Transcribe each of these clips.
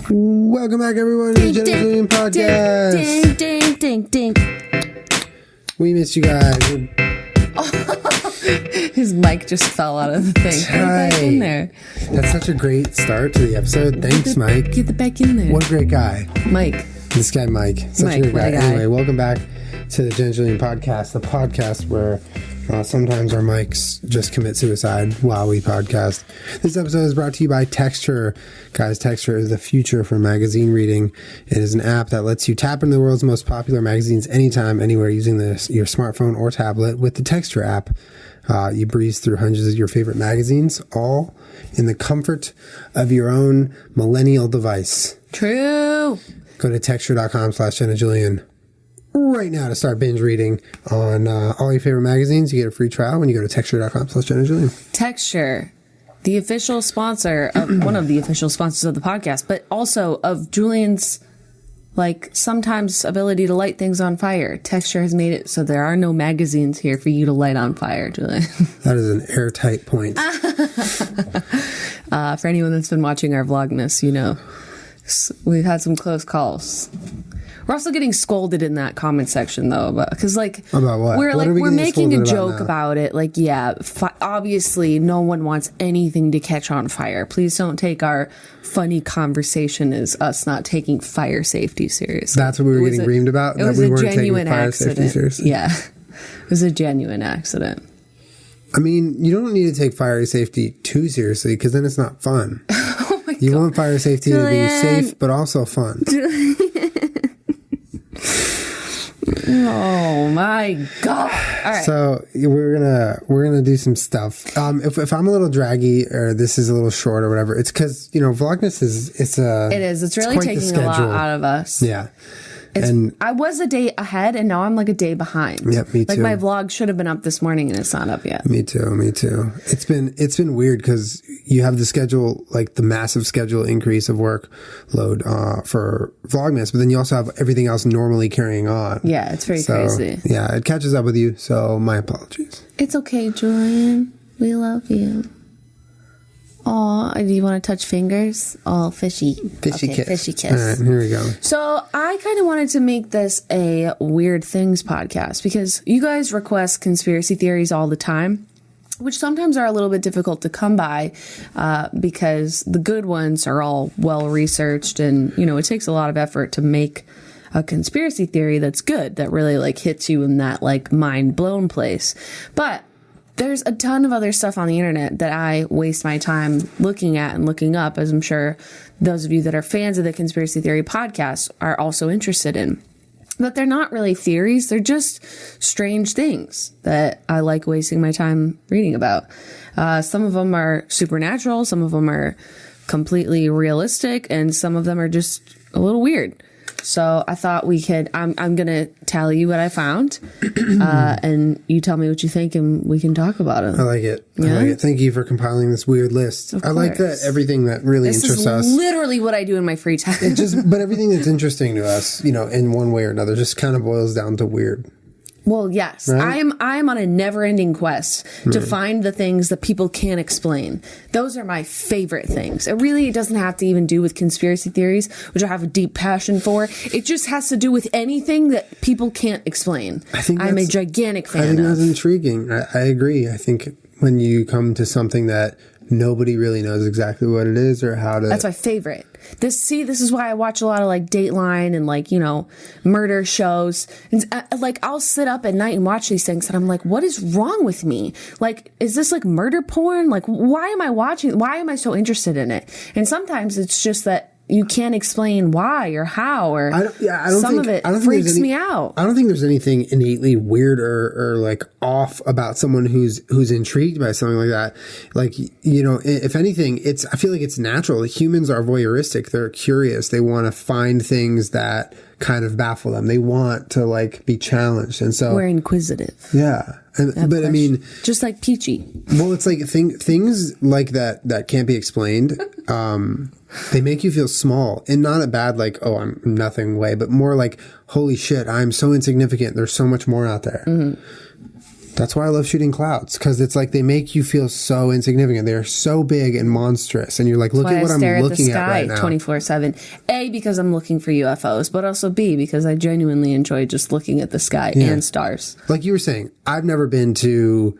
Welcome back, everyone, to the Jenna Julien Podcast. Ding. We missed you guys. His mic just fell out of the thing. Get it back in there. That's such a great start to the episode. Thanks, Mike. Get it back in there. What a great guy. Mike. This guy, Mike. Such a great guy. Anyway, welcome back to the Jenna Julien Podcast, the podcast where sometimes our mics just commit suicide while we podcast. This episode is brought to you by Texture. Guys, Texture is the future for magazine reading. It is an app that lets you tap into the world's most popular magazines anytime, anywhere using your smartphone or tablet. With the Texture app, you breeze through hundreds of your favorite magazines, all in the comfort of your own millennial device. True. Go to texture.com/Jenna Julien right now to start binge reading on all your favorite magazines. You get a free trial when you go to texture.com/Jenna Julien. Texture, the official sponsor of one of the official sponsors of the podcast, but also of Julian's sometimes ability to light things on fire. Texture has made it so there are no magazines here for you to light on fire, Julian. That is an airtight point. For anyone that's been watching our Vlogmas, you know, we've had some close calls. We're also getting scolded in that comment section, though, because about what? We're making a joke about it. Obviously, no one wants anything to catch on fire. Please don't take our funny conversation as us not taking fire safety seriously. That's what we were getting reamed about. It was we a weren't genuine taking fire accident. Safety seriously. Yeah, it was a genuine accident. I mean, you don't need to take fire safety too seriously because then it's not fun. Oh my God. You want fire safety to be safe, but also fun. Oh my God! All right. So we're gonna do some stuff. If I'm a little draggy or this is a little short or whatever, it's because Vlogmas is really taking a lot out of us. Yeah. I was a day ahead, and now I'm like a day behind. Yep, me too. My vlog should have been up this morning, and it's not up yet. Me too. It's been weird because you have the schedule, the massive schedule increase of workload for Vlogmas, but then you also have everything else normally carrying on. Yeah, it's very crazy. Yeah, it catches up with you. So my apologies. It's okay, Julian. We love you. Oh, do you want to touch fingers? Oh, fishy kiss. Fishy kiss. All right, here we go. So I kind of wanted to make this a Weird Things podcast because you guys request conspiracy theories all the time, which sometimes are a little bit difficult to come by because the good ones are all well researched, and it takes a lot of effort to make a conspiracy theory that's good, that really hits you in that mind blown place. But there's a ton of other stuff on the internet that I waste my time looking at and looking up, as I'm sure those of you that are fans of the Conspiracy Theory podcast are also interested in. But they're not really theories. They're just strange things that I like wasting my time reading about. Some of them are supernatural. Some of them are completely realistic. And some of them are just a little weird. So I thought we could, I'm going to tell you what I found, and you tell me what you think, and we can talk about it. I like it. Yeah? I like it. Thank you for compiling this weird list. I like that everything that really interests us. This is literally what I do in my free time. But everything that's interesting to us, in one way or another, just kind of boils down to weird. Well, yes, right? I'm on a never-ending quest to find the things that people can't explain. Those are my favorite things. It really doesn't have to even do with conspiracy theories, which I have a deep passion for. It just has to do with anything that people can't explain. I'm a gigantic fan of. I think that's intriguing. I agree. I think when you come to something that nobody really knows exactly what it is or how to... That's my favorite. This is why I watch a lot of Dateline and murder shows. And I'll sit up at night and watch these things and I'm like, what is wrong with me? Is this murder porn? Why am I watching? Why am I so interested in it? And sometimes it's just that you can't explain why or how, or some of it freaks me out. I don't think there's anything innately weird or off about someone who's intrigued by something like that. If anything, I feel like it's natural. Humans are voyeuristic. They're curious. They want to find things that kind of baffle them. They want to be challenged. And so we're inquisitive. Yeah. But I mean, just like Peachy. Well, it's things like that can't be explained. They make you feel small, and not a bad I'm nothing way, but more holy shit, I'm so insignificant. There's so much more out there. Mm-hmm. That's why I love shooting clouds, because it's like they make you feel so insignificant. They're so big and monstrous, and you're like, look at what I'm looking at right now. 24/7. A, because I'm looking for UFOs, but also B, because I genuinely enjoy just looking at the sky and stars. Like you were saying, I've never been to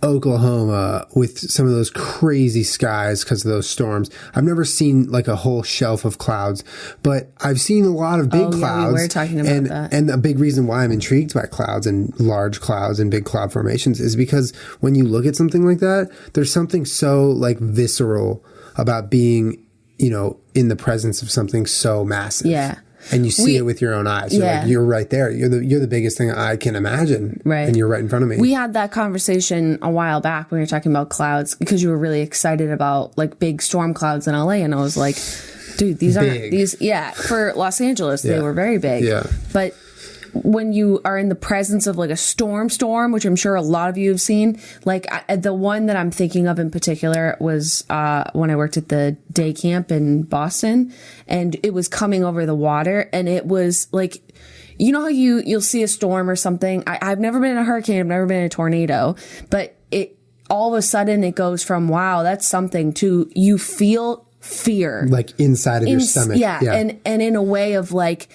Oklahoma with some of those crazy skies because of those storms. I've never seen like a whole shelf of clouds, but I've seen a lot of big clouds. We were talking about that. And a big reason why I'm intrigued by clouds and large clouds and big cloud formations is because when you look at something like that, there's something so like visceral about being, you know, in the presence of something so massive. Yeah. And you see it with your own eyes. You're like, you're right there. You're the biggest thing I can imagine. Right. And you're right in front of me. We had that conversation a while back when we were talking about clouds, because you were really excited about like big storm clouds in LA. And I was like, dude, these aren't these. Yeah. For Los Angeles, they were very big. Yeah. But when you are in the presence of like a storm, which I'm sure a lot of you have seen, like the one that I'm thinking of in particular was when I worked at the day camp in Boston, and it was coming over the water, and it was like, you know how you'll see a storm or something. I've never been in a hurricane, I've never been in a tornado, but it all of a sudden it goes from wow, that's something, to you feel fear like inside of your stomach. Yeah. And in a way of like,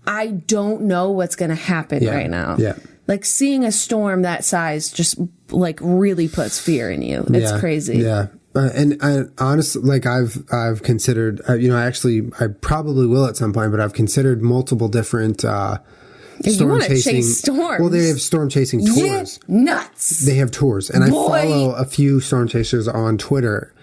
I don't know what's going to happen right now. Yeah. Like seeing a storm that size just like really puts fear in you. It's crazy. Yeah. And I honestly, like I've considered, I probably will at some point, but I've considered multiple different, storm chasing storms. Well, they have storm chasing tours. Yeah, nuts. They have tours. And I follow a few storm chasers on Twitter.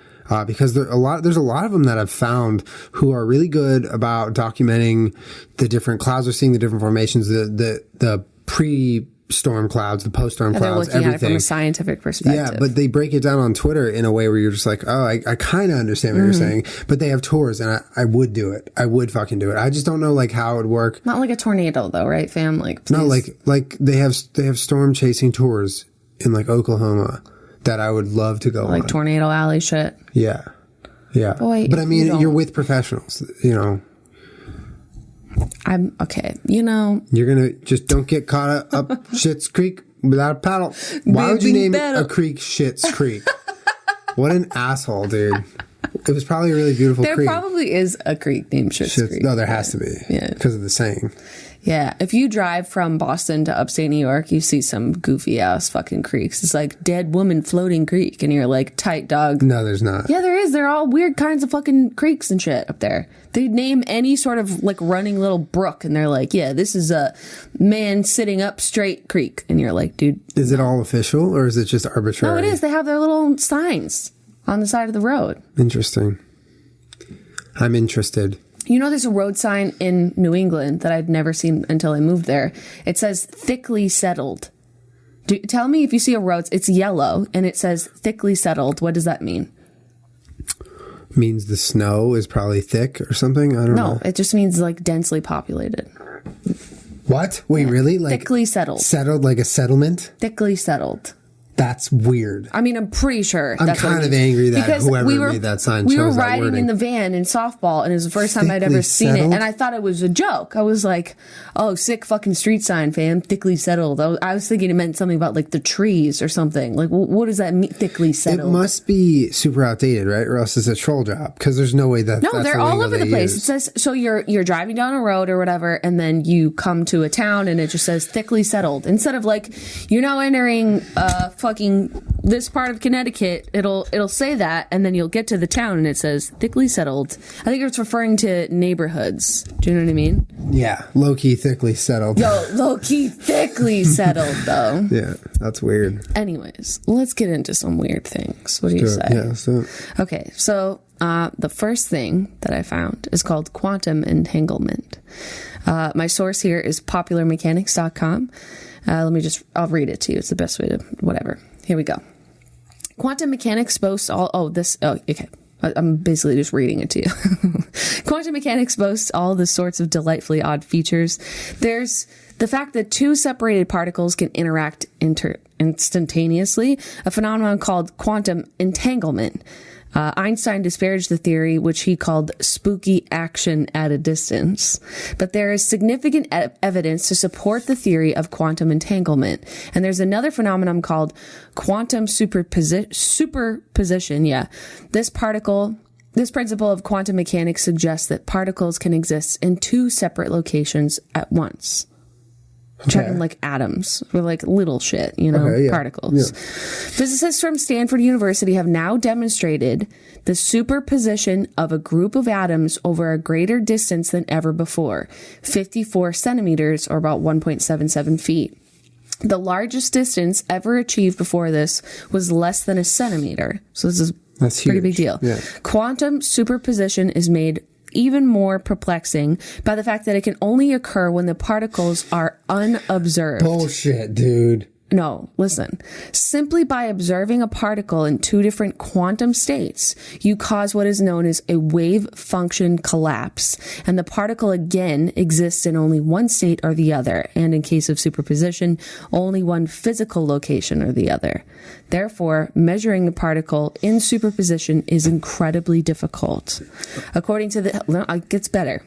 Because there's a lot of them that I've found who are really good about documenting the different clouds, or seeing the different formations, the pre-storm clouds, the post-storm clouds, everything. At it from a scientific perspective. Yeah, but they break it down on Twitter in a way where you're just like, oh, I kind of understand what you're saying. But they have tours, and I would do it. I would fucking do it. I just don't know like how it would work. Not like a tornado though, right, fam? Like please. No, like they have storm chasing tours in like Oklahoma that I would love to go on. Like Tornado Alley shit. Yeah. Yeah. Boy, but I mean, you're with professionals, you know. I'm okay. You know. You're going to just don't get caught up Schitt's Creek without a paddle. Why would you name a creek Schitt's Creek? What an asshole, dude. It was probably a really beautiful creek. There probably is a creek named Schitt's Creek. No, there has to be. Yeah. Because of the saying. Yeah. If you drive from Boston to upstate New York, you see some goofy ass fucking creeks. It's like dead woman floating creek. And you're like, tight dog. No, there's not. Yeah, there is. They're all weird kinds of fucking creeks and shit up there. They name any sort of like running little brook. And they're like, yeah, this is a man sitting up straight creek. And you're like, dude. Is it all official or is it just arbitrary? No, it is. They have their little signs on the side of the road. Interesting. I'm interested. You know, there's a road sign in New England that I'd never seen until I moved there. It says thickly settled. Tell me if you see a road, it's yellow and it says thickly settled. What does that mean? Means the snow is probably thick or something? I don't know. No, it just means like densely populated. What? Wait, really? Like thickly settled. Settled like a settlement? Thickly settled. That's weird. I mean, I'm pretty sure. I'm kind of angry that whoever made that sign chose that wording. We were riding in the van in softball, and it was the first time I'd ever seen it, and I thought it was a joke. I was like, oh, sick fucking street sign, fam. Thickly settled. I was thinking it meant something about, like, the trees or something. Like, what does that mean, thickly settled? It must be super outdated, right? Or else it's a troll job, because there's no way that No, they're all over the place. It says, so you're driving down a road or whatever, and then you come to a town, and it just says thickly settled. Instead of, like, you're now entering fucking this part of Connecticut, it'll say that, and then you'll get to the town and it says thickly settled. I think it's referring to neighborhoods. Do you know what I mean? Yeah, low-key thickly settled. Yo, low-key thickly settled, though. Yeah, that's weird. Anyways, let's get into some weird things. What do you say? Yeah, so. Okay, so the first thing that I found is called quantum entanglement. My source here is popularmechanics.com. I'll read it to you. It's the best way to, whatever. Here we go. Quantum mechanics boasts okay. I'm basically just reading it to you. Quantum mechanics boasts all the sorts of delightfully odd features. There's the fact that two separated particles can interact instantaneously, a phenomenon called quantum entanglement. Einstein disparaged the theory, which he called spooky action at a distance. But there is significant evidence to support the theory of quantum entanglement. And there's another phenomenon called quantum superposition. Yeah. This principle of quantum mechanics suggests that particles can exist in two separate locations at once. Talking like atoms or like little shit, particles. Yeah. Physicists from Stanford University have now demonstrated the superposition of a group of atoms over a greater distance than ever before, 54 centimeters or about 1.77 feet. The largest distance ever achieved before this was less than a centimeter. So that's a pretty big deal. Yeah. Quantum superposition is made even more perplexing by the fact that it can only occur when the particles are unobserved. Bullshit, dude. No, listen. Simply by observing a particle in two different quantum states, you cause what is known as a wave function collapse, and the particle again exists in only one state or the other, and in case of superposition, only one physical location or the other. Therefore, measuring the particle in superposition is incredibly difficult. It gets better.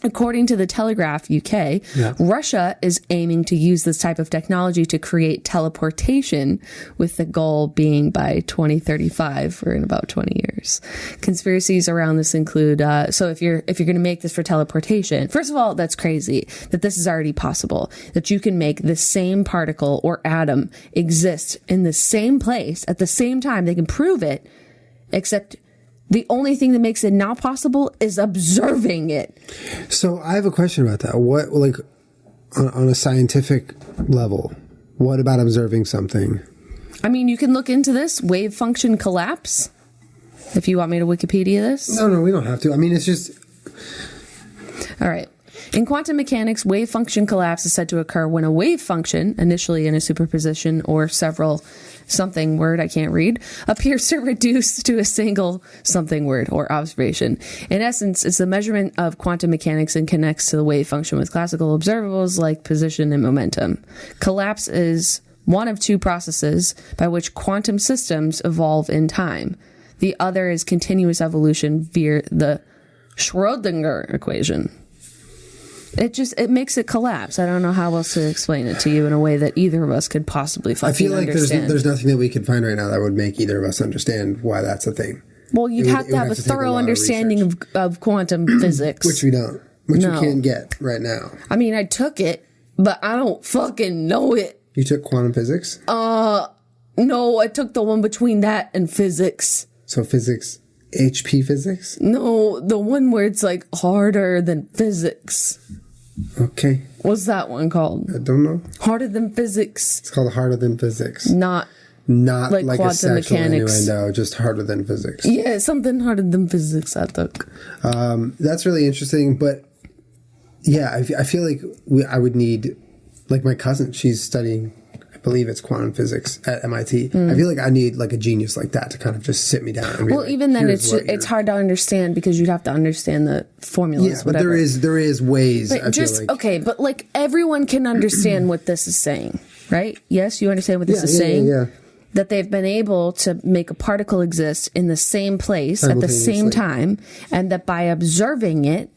According to the Telegraph UK, Russia is aiming to use this type of technology to create teleportation, with the goal being by 2035, or in about 20 years. Conspiracies around this include, so if you're going to make this for teleportation, first of all, that's crazy that this is already possible, that you can make the same particle or atom exist in the same place at the same time. They can prove it, except the only thing that makes it not possible is observing it. So I have a question about that. What, like, on a scientific level, what about observing something? I mean, you can look into this wave function collapse. If you want me to Wikipedia this. No, we don't have to. I mean, it's just. All right. In quantum mechanics, wave function collapse is said to occur when a wave function, initially in a superposition or several something word I can't read, appears to reduce to a single something word or observation. In essence, it's the measurement of quantum mechanics and connects to the wave function with classical observables like position and momentum. Collapse is one of two processes by which quantum systems evolve in time. The other is continuous evolution via the Schrödinger equation. It makes it collapse. I don't know how else to explain it to you in a way that either of us could possibly fucking understand. I feel like there's nothing that we could find right now that would make either of us understand why that's a thing. Well, you'd have to have a thorough understanding of quantum physics. Which we don't. Which we can't get right now. I mean, I took it, but I don't fucking know it. You took quantum physics? No, I took the one between that and physics. So physics, HP physics? No, the one where it's like harder than physics. Okay. What's that one called? I don't know. Harder than physics. It's called harder than physics. Not like a sexual innuendo, just harder than physics. Yeah, something harder than physics I took. That's really interesting, but yeah, I feel like I would need, like my cousin, she's studying, I believe it's quantum physics at MIT. I feel like I need like a genius like that to kind of just sit me down and be like, even then it's hard to understand because you'd have to understand the formulas. Yeah, but there is ways. But okay, but like everyone can understand what this is saying, right? Yes, you understand what this is saying? Yeah. That they've been able to make a particle exist in the same place at the same time, and that by observing it,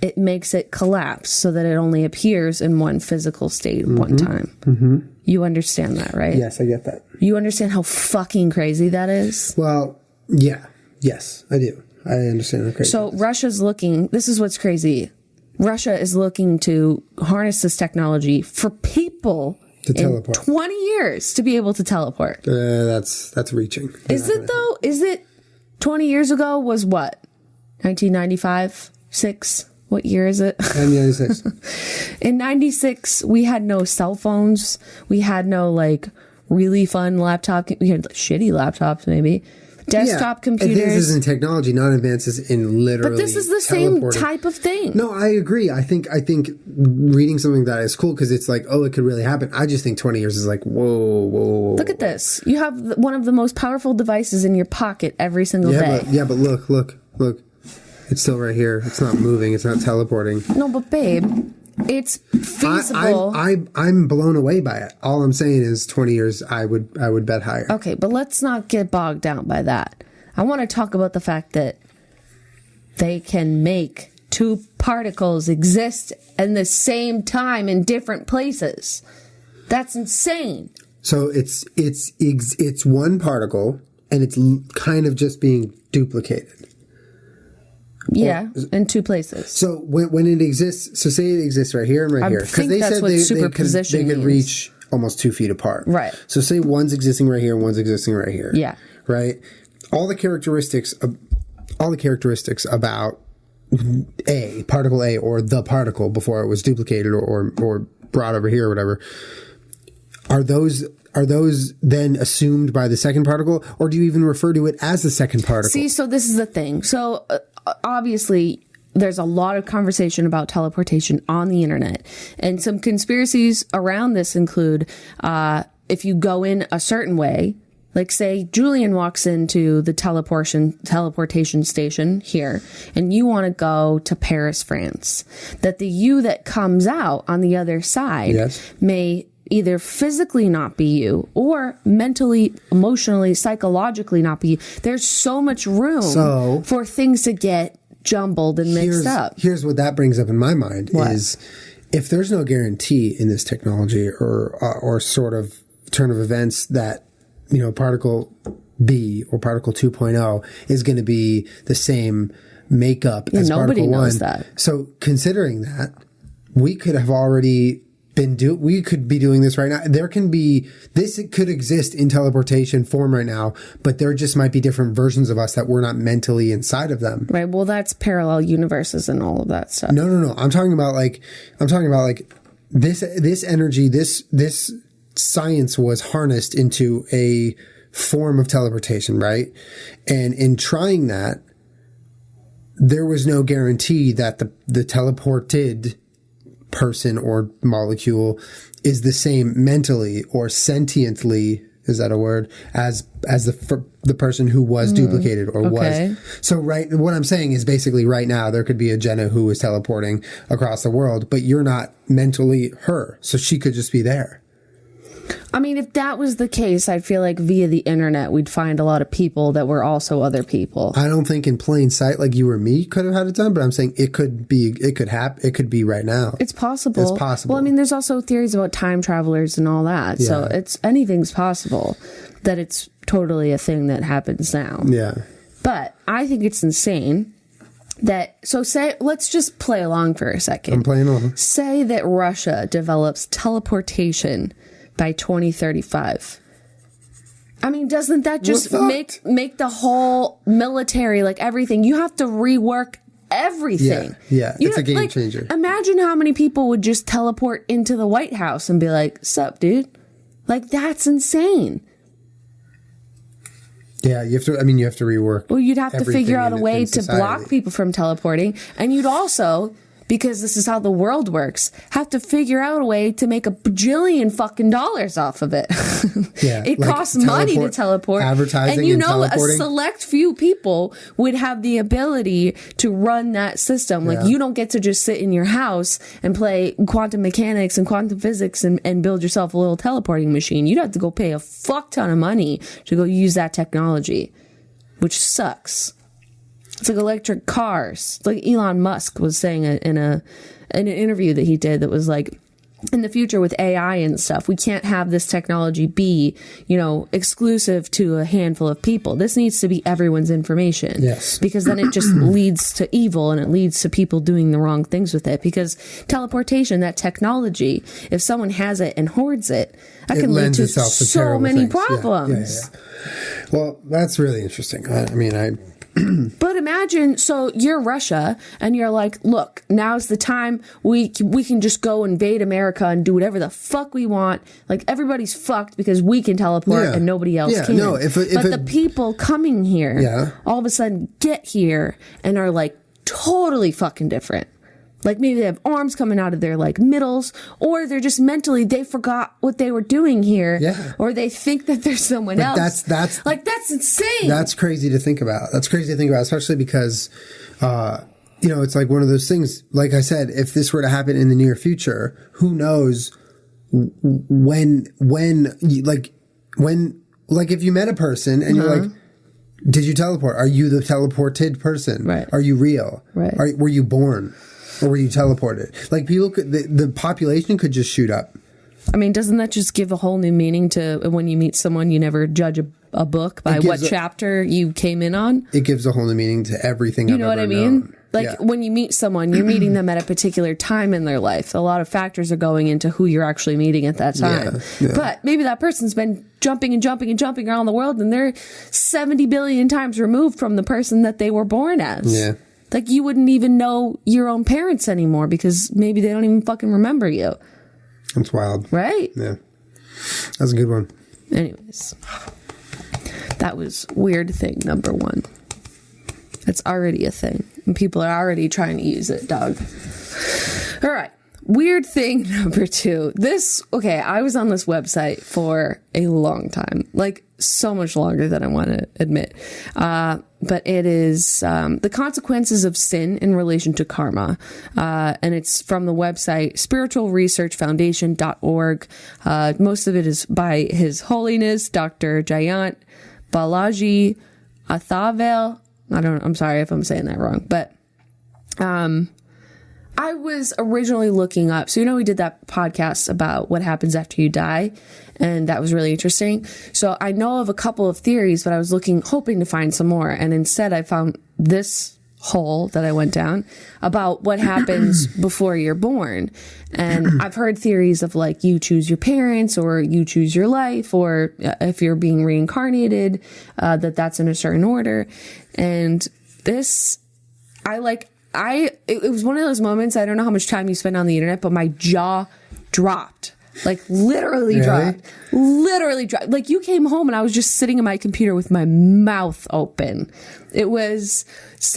it makes it collapse so that it only appears in one physical state at one time. Mm-hmm. You understand that, right? Yes, I get that. You understand how fucking crazy that is? Well, yeah. Yes, I do. I understand how crazy So Russia's looking, this is what's crazy. Russia is looking to harness this technology for people to teleport. 20 years to be able to teleport. That's reaching. Is it though? Is it 20 years ago was what? 1995? 6? What year is it? 1996. In 96, we had no cell phones. We had no like really fun laptop. We had shitty laptops maybe. Desktop computers. Advances in technology, not advances in literally. But this is the same type of thing. No, I agree. I think reading something that is cool because it's like, oh, it could really happen. I just think 20 years is like, whoa. Look at this. You have one of the most powerful devices in your pocket every single day. But look. It's still right here. It's not moving. It's not teleporting. No, but babe, it's feasible. I'm blown away by it. All I'm saying is 20 years, I would bet higher. Okay, but let's not get bogged down by that. I want to talk about the fact that they can make two particles exist in the same time in different places. That's insane. So it's one particle, and it's kind of just being duplicated. Yeah, in two places. So when it exists, so say it exists right here and right here, because they said superposition they could reach almost 2 feet apart. Right. So say one's existing right here, and one's existing right here. Yeah. Right. All the characteristics about particle A, or the particle before it was duplicated or brought over here or whatever, are those then assumed by the second particle, or do you even refer to it as the second particle? See, so this is the thing. So obviously there's a lot of conversation about teleportation on the internet, and some conspiracies around this include if you go in a certain way, like say Julien walks into the teleportation station here, and you want to go to Paris, France, that the you that comes out on the other side may either physically not be you, or mentally, emotionally, psychologically not be you. There's so much room for things to get jumbled and mixed up. Here's what that brings up in my mind is, if there's no guarantee in this technology or sort of turn of events that, you know, particle B or particle 2.0 is going to be the same makeup as particle 1. Knows that. So considering that, we could have already we could be doing this right now. It could exist in teleportation form right now, but there just might be different versions of us that we're not mentally inside of them. Right. Well, that's parallel universes and all of that stuff. No. I'm talking about like this energy, this science was harnessed into a form of teleportation, right? And in trying that, there was no guarantee that the teleported person or molecule is the same mentally or sentiently, is that a word, as the person who was duplicated or was. So what I'm saying is basically right now there could be a Jenna who is teleporting across the world, but you're not mentally her, so she could just be there. I mean, if that was the case, I feel like via the internet, we'd find a lot of people that were also other people. I don't think in plain sight, like you or me could have had it done, but I'm saying it could be right now. It's possible. Well, I mean, there's also theories about time travelers and all that. Yeah. So anything's possible, that it's totally a thing that happens now. Yeah. But I think it's insane let's just play along for a second. I'm playing along. Say that Russia develops teleportation by 2035. I mean, doesn't that just make the whole military, like everything? You have to rework everything. Yeah, it's a game changer. Imagine how many people would just teleport into the White House and be like, "Sup, dude?" Like, that's insane. Yeah, you have to rework. Well, you'd have to figure out a way to block people from teleporting, and you'd also, because this is how the world works, have to figure out a way to make $1 bajillion fucking dollars off of it. Yeah, it costs money to teleport. Advertising and teleporting. A select few people would have the ability to run that system. Like, you don't get to just sit in your house and play quantum mechanics and quantum physics and build yourself a little teleporting machine. You'd have to go pay a fuck ton of money to go use that technology, which sucks. It's like electric cars. It's like Elon Musk was saying in an interview that he did, that was like, in the future with AI and stuff, we can't have this technology be, exclusive to a handful of people. This needs to be everyone's information. Yes. Because then it just leads to evil, and it leads to people doing the wrong things with it. Because teleportation, that technology, if someone has it and hoards it, that can lead to so many problems. Yeah. Well, that's really interesting. But imagine, so you're Russia, and you're like, look, now's the time. We can just go invade America and do whatever the fuck we want. Like, everybody's fucked because we can teleport and nobody else can. No, but the people coming here all of a sudden get here and are like totally fucking different. Like, maybe they have arms coming out of their, like, middles, or they're just mentally, they forgot what they were doing here. Yeah. Or they think that there's someone else. That's insane. That's crazy to think about. Especially because, it's like one of those things, like I said, if this were to happen in the near future, who knows when if you met a person and you're like, Did you teleport? Are you the teleported person? Right. Are you real? Right. Were you born? Or were you teleported? Like, people could, the population could just shoot up. I mean, doesn't that just give a whole new meaning to when you meet someone, you never judge a book by what chapter you came in on? It gives a whole new meaning to everything I've ever known. You know what I mean? Like, when you meet someone, you're meeting them at a particular time in their life. A lot of factors are going into who you're actually meeting at that time. Yeah. But maybe that person's been jumping and jumping and jumping around the world, and they're 70 billion times removed from the person that they were born as. Yeah. Like, you wouldn't even know your own parents anymore because maybe they don't even fucking remember you. That's wild. Right? Yeah. That's a good one. Anyways. That was weird thing number 1. It's already a thing. And people are already trying to use it, dog. All right. Weird thing number 2. I was on this website for a long time. Like, so much longer than I want to admit. But it is the consequences of sin in relation to karma. And it's from the website spiritualresearchfoundation.org. Most of it is by His Holiness, Dr. Jayant Balaji Athavel. I'm sorry if I'm saying that wrong. But I was originally looking up, so we did that podcast about what happens after you die, and that was really interesting. So I know of a couple of theories, but I was hoping to find some more, and instead I found this hole that I went down about what happens before you're born. And I've heard theories of like you choose your parents, or you choose your life, or if you're being reincarnated, that's in a certain order. And this, it was one of those moments, I don't know how much time you spend on the internet, but my jaw dropped. Like, literally dropped. Literally dropped. Like, you came home and I was just sitting in my computer with my mouth open. It was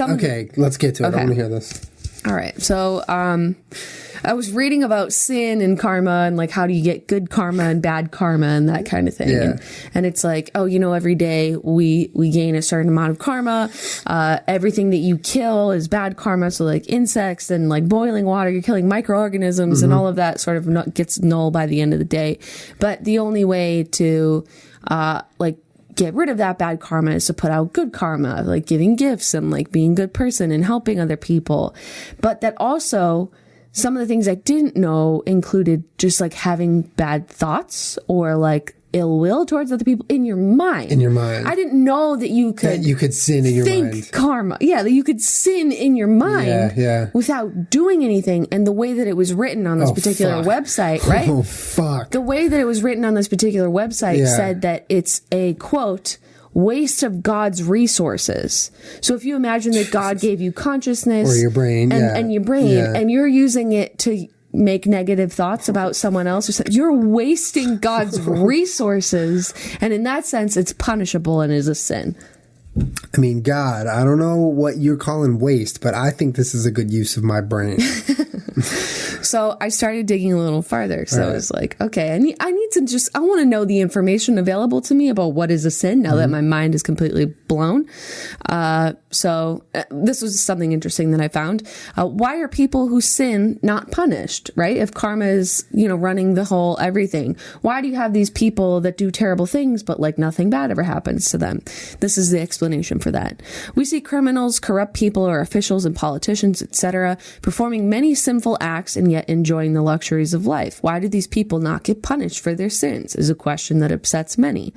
Okay, let's get to it. I want to hear this. All right. So, I was reading about sin and karma and like how do you get good karma and bad karma and that kind of thing. Yeah. And it's like, every day we gain a certain amount of karma. Everything that you kill is bad karma. So like insects and like boiling water, you're killing microorganisms and all of that sort of gets null by the end of the day. But the only way to get rid of that bad karma is to put out good karma, like giving gifts and like being a good person and helping other people. But that also, some of the things I didn't know included just like having bad thoughts or like ill will towards other people in your mind. I didn't know that you could sin in your mind. Think karma. Yeah, that you could sin in your mind without doing anything. And the way that it was written on this particular website, right? Oh, fuck. The way that it was written on this particular website said that it's a, quote, waste of God's resources. So if you imagine that God gave you consciousness or your brain and your brain and you're using it to make negative thoughts about someone else, or something, you're wasting God's resources, and in that sense it's punishable and is a sin. I mean, God, I don't know what you're calling waste, but I think this is a good use of my brain. So I started digging a little farther. So I was like, okay, I need to I want to know the information available to me about what is a sin now that my mind is completely blown. So this was something interesting that I found. Why are people who sin not punished, right? If karma is, running the whole everything, why do you have these people that do terrible things, but like nothing bad ever happens to them? This is the explanation for that. We see criminals, corrupt people, or officials and politicians, etc., performing many sinful acts and yet enjoying the luxuries of life. Why do these people not get punished for their sins is a question that upsets many.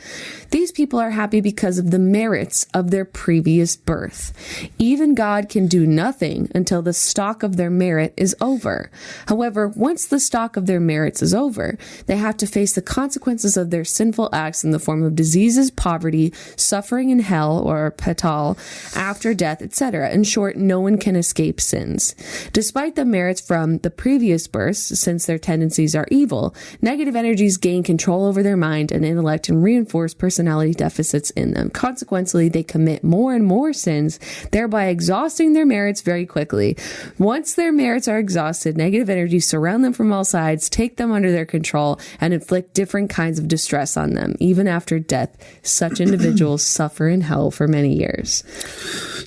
These people are happy because of the merits of their previous birth. Even God can do nothing until the stock of their merit is over. However, once the stock of their merits is over, they have to face the consequences of their sinful acts in the form of diseases, poverty, suffering in hell or patal, after death, etc. In short, no one can escape sins. Despite the merits from the previous births, since their tendencies are evil, negative energies gain control over their mind and intellect and reinforce personality deficits in them. Consequently, they commit more and more sins, thereby exhausting their merits very quickly. Once their merits are exhausted, negative energies surround them from all sides, take them under their control, and inflict different kinds of distress on them. Even after death, such individuals suffer in hell for many years.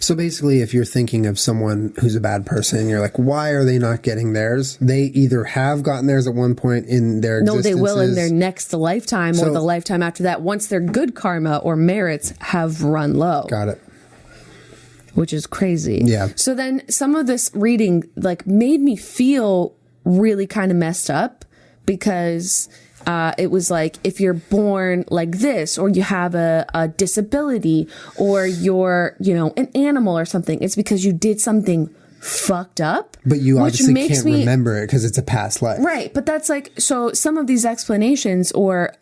So basically, if you're thinking of someone who's a bad person, you're like, why are they not getting theirs? They either have gotten theirs at one point in their existences. No, they will in their next lifetime or the lifetime after that, once their good karma or merits have run low. Got it. Which is crazy. Yeah. So then some of this reading like made me feel really kind of messed up, because it was like, if you're born like this, or you have a disability, or you're, an animal or something, it's because you did something fucked up. But you obviously can't remember it because it's a past life. Right. But that's like, so some of these explanations, or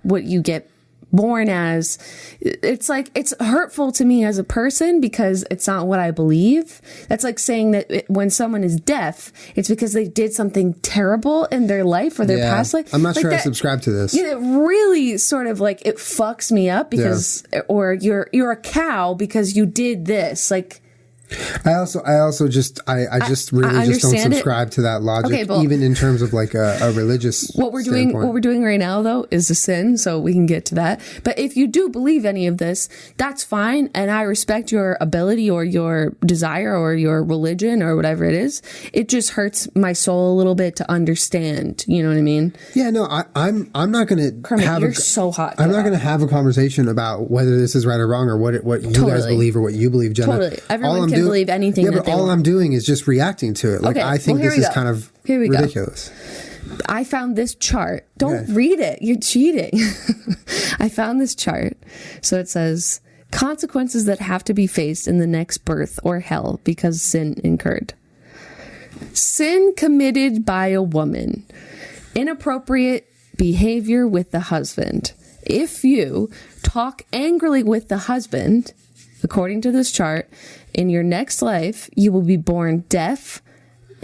what you get born as, it's like, it's hurtful to me as a person because it's not what I believe. That's like saying that when someone is deaf, it's because they did something terrible in their life or their past life. I'm not sure I subscribe to this. It really sort of like, it fucks me up because, or you're a cow because you did this. Like, I just really don't subscribe to that logic, even in terms of like a religious what we're doing right now though is a sin, so we can get to that. But if you do believe any of this, that's fine, and I respect your ability or your desire or your religion or whatever it is. It just hurts my soul a little bit to understand, you know what I mean? Yeah, no, I'm not going to have so hot. I'm not going to have a conversation about whether this is right or wrong, or what you guys believe or what you believe, Jenna. Totally. Everyone can believe anything. Yeah, but all I'm doing is just reacting to it. Like, I think this is kind of ridiculous. I found this chart. Don't read it. You're cheating. I found this chart. So it says, consequences that have to be faced in the next birth or hell because sin incurred. Sin committed by a woman. Inappropriate behavior with the husband. If you talk angrily with the husband, according to this chart, in your next life, you will be born deaf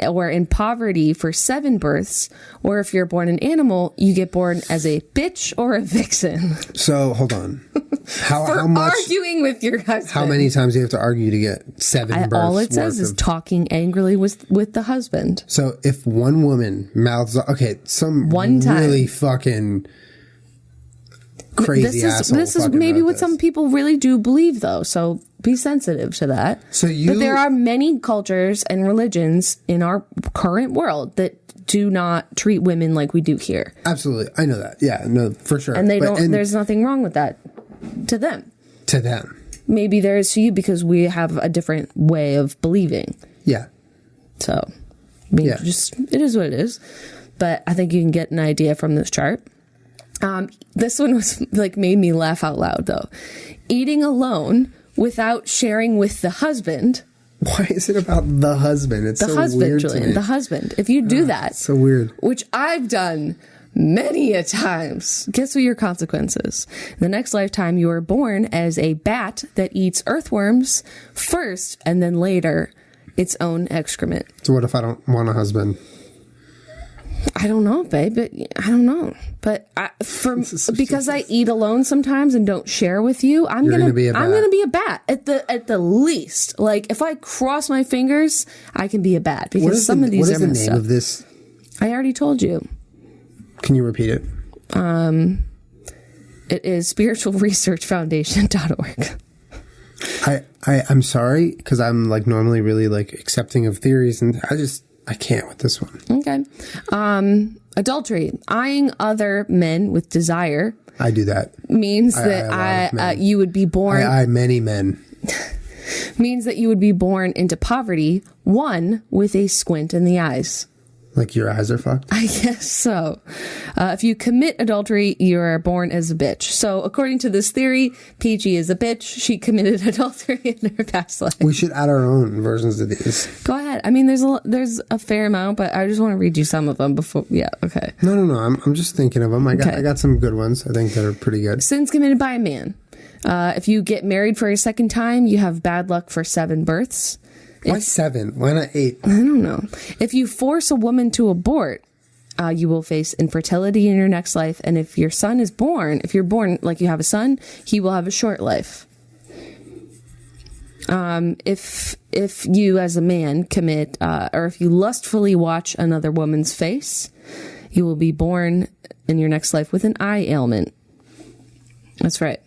or in poverty for 7 births. Or if you're born an animal, you get born as a bitch or a vixen. So, hold on. How much arguing with your husband? How many times do you have to argue to get 7 births? All it says is talking angrily with the husband. So, if one woman mouths... Okay, one time, really fucking... crazy asshole. This is maybe what some people really do believe, though. So be sensitive to that. But there are many cultures and religions in our current world that do not treat women like we do here. Absolutely, I know that. Yeah, no, for sure. And there's nothing wrong with that to them. To them, maybe there is to you because we have a different way of believing. Yeah. So, just it is what it is. But I think you can get an idea from this chart. This one was like made me laugh out loud though. Eating alone without sharing with the husband. Why is it about the husband? It's the so husband, weird Julian, to me. the husband. If you do that, so weird. Which I've done many a times. Guess what your consequence is? The next lifetime you are born as a bat that eats earthworms first and then later its own excrement. So what if I don't want a husband? I don't know, babe. But I don't know. But because I eat alone sometimes and don't share with you, I'm gonna be a bat at the least. Like if I cross my fingers, I can be a bat because some of these are messed up. What is the name of this? I already told you. Can you repeat it? It is spiritualresearchfoundation.org. I'm sorry because I'm like normally really like accepting of theories, and I can't with this one. Okay. Adultery, eyeing other men with desire. I do that. Means that you would be born. I many men. Means that you would be born into poverty, one with a squint in the eyes. Like your eyes are fucked? I guess so. If you commit adultery, you are born as a bitch. So according to this theory, Peachy is a bitch. She committed adultery in her past life. We should add our own versions of these. Go ahead. I mean, there's a fair amount, but I just want to read you some of them before. Yeah, okay. No. I'm just thinking of them. I got some good ones. I think that are pretty good. Sins committed by a man. If you get married for a second time, you have bad luck for 7 births. Why 7? Why not 8? I don't know. If you force a woman to abort, you will face infertility in your next life. And if your son is born, if you're born like you have a son, he will have a short life. If you as a man commit, or if you lustfully watch another woman's face, you will be born in your next life with an eye ailment. That's right.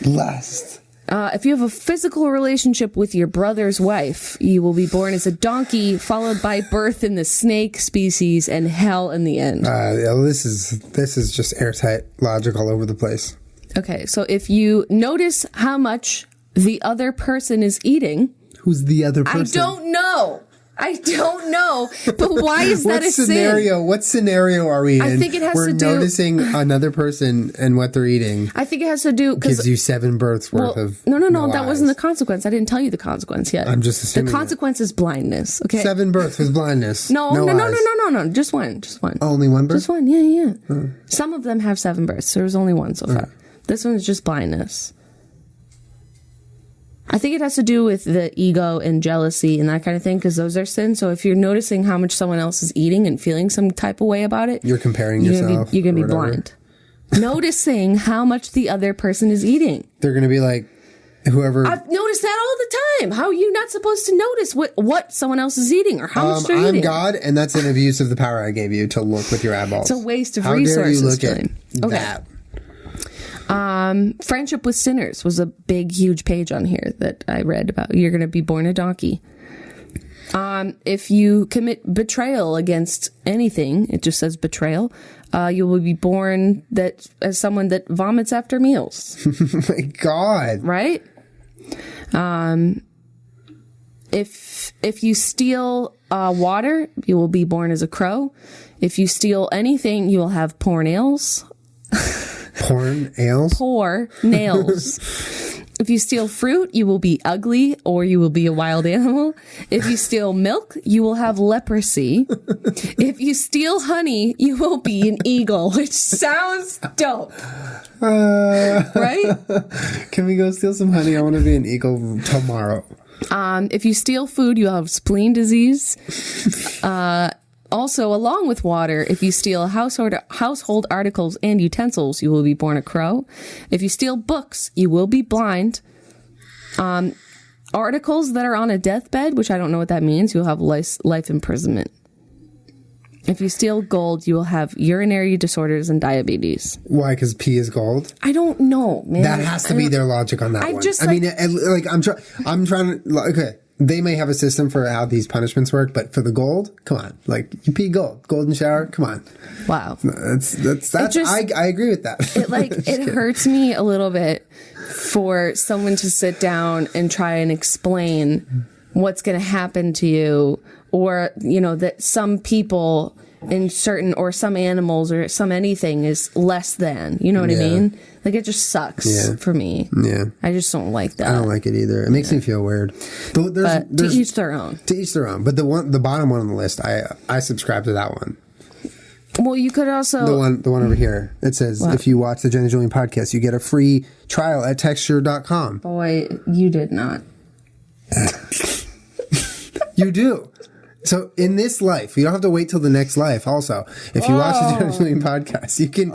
Lust. If you have a physical relationship with your brother's wife, you will be born as a donkey, followed by birth in the snake species and hell in the end. This is just airtight logic all over the place. Okay, so if you notice how much the other person is eating... Who's the other person? I don't know, but why is that a scenario? sin? What scenario are we in? I think it has to do... We're noticing another person and what they're eating. I think it has to do... Gives you 7 births worth of... No, that wasn't the consequence. I didn't tell you the consequence yet. I'm just assuming the consequence is blindness, okay? 7 births with blindness. No. Just one. Only one birth? Just one, yeah. Some of them have 7 births. There was only one so far. Right. This one is just blindness. I think it has to do with the ego and jealousy and that kind of thing, because those are sins. So if you're noticing how much someone else is eating and feeling some type of way about it, you're comparing yourself. You're going to be blind. Noticing how much the other person is eating. They're going to be like, whoever... I've noticed that all the time. How are you not supposed to notice what someone else is eating or how much they're eating? I'm God, and that's an abuse of the power I gave you to look with your eyeballs. It's a waste of resources. How dare you look at that? Friendship with sinners was a big, huge page on here that I read about. You're going to be born a donkey. If you commit betrayal against anything, it just says betrayal, you will be born as someone that vomits after meals. Oh my God. Right? If you steal water, you will be born as a crow. If you steal anything, you will have poor nails. Poor nails? Poor nails. If you steal fruit, you will be ugly or you will be a wild animal. If you steal milk, you will have leprosy. If you steal honey, you will be an eagle, which sounds dope. Right? Can we go steal some honey? I want to be an eagle tomorrow. If you steal food, you'll have spleen disease. Also, along with water, if you steal household articles and utensils, you will be born a crow. If you steal books, you will be blind. Articles that are on a deathbed, which I don't know what that means, you'll have life imprisonment. If you steal gold, you will have urinary disorders and diabetes. Why? Because pee is gold? I don't know, man. That has to be their logic on that one. I'm trying to... Okay. They may have a system for how these punishments work, but for the gold, come on. Like, you pee gold. Golden shower, come on. Wow. I agree with that. It hurts me a little bit for someone to sit down and try and explain what's going to happen to you, or, that some people in certain, or some animals or some anything is less than, you know what I mean? Like, it just sucks for me. Yeah. I just don't like that. I don't like it either. It makes me feel weird. But to each their own. To each their own. But the bottom one on the list, I subscribe to that one. Well, you could also... The one over here. It says, if you watch the Jenna Julien podcast, you get a free trial at texture.com. Boy, you did not. You do. So in this life, you don't have to wait till the next life. Also, if you watch the Jenna Julien podcast, you can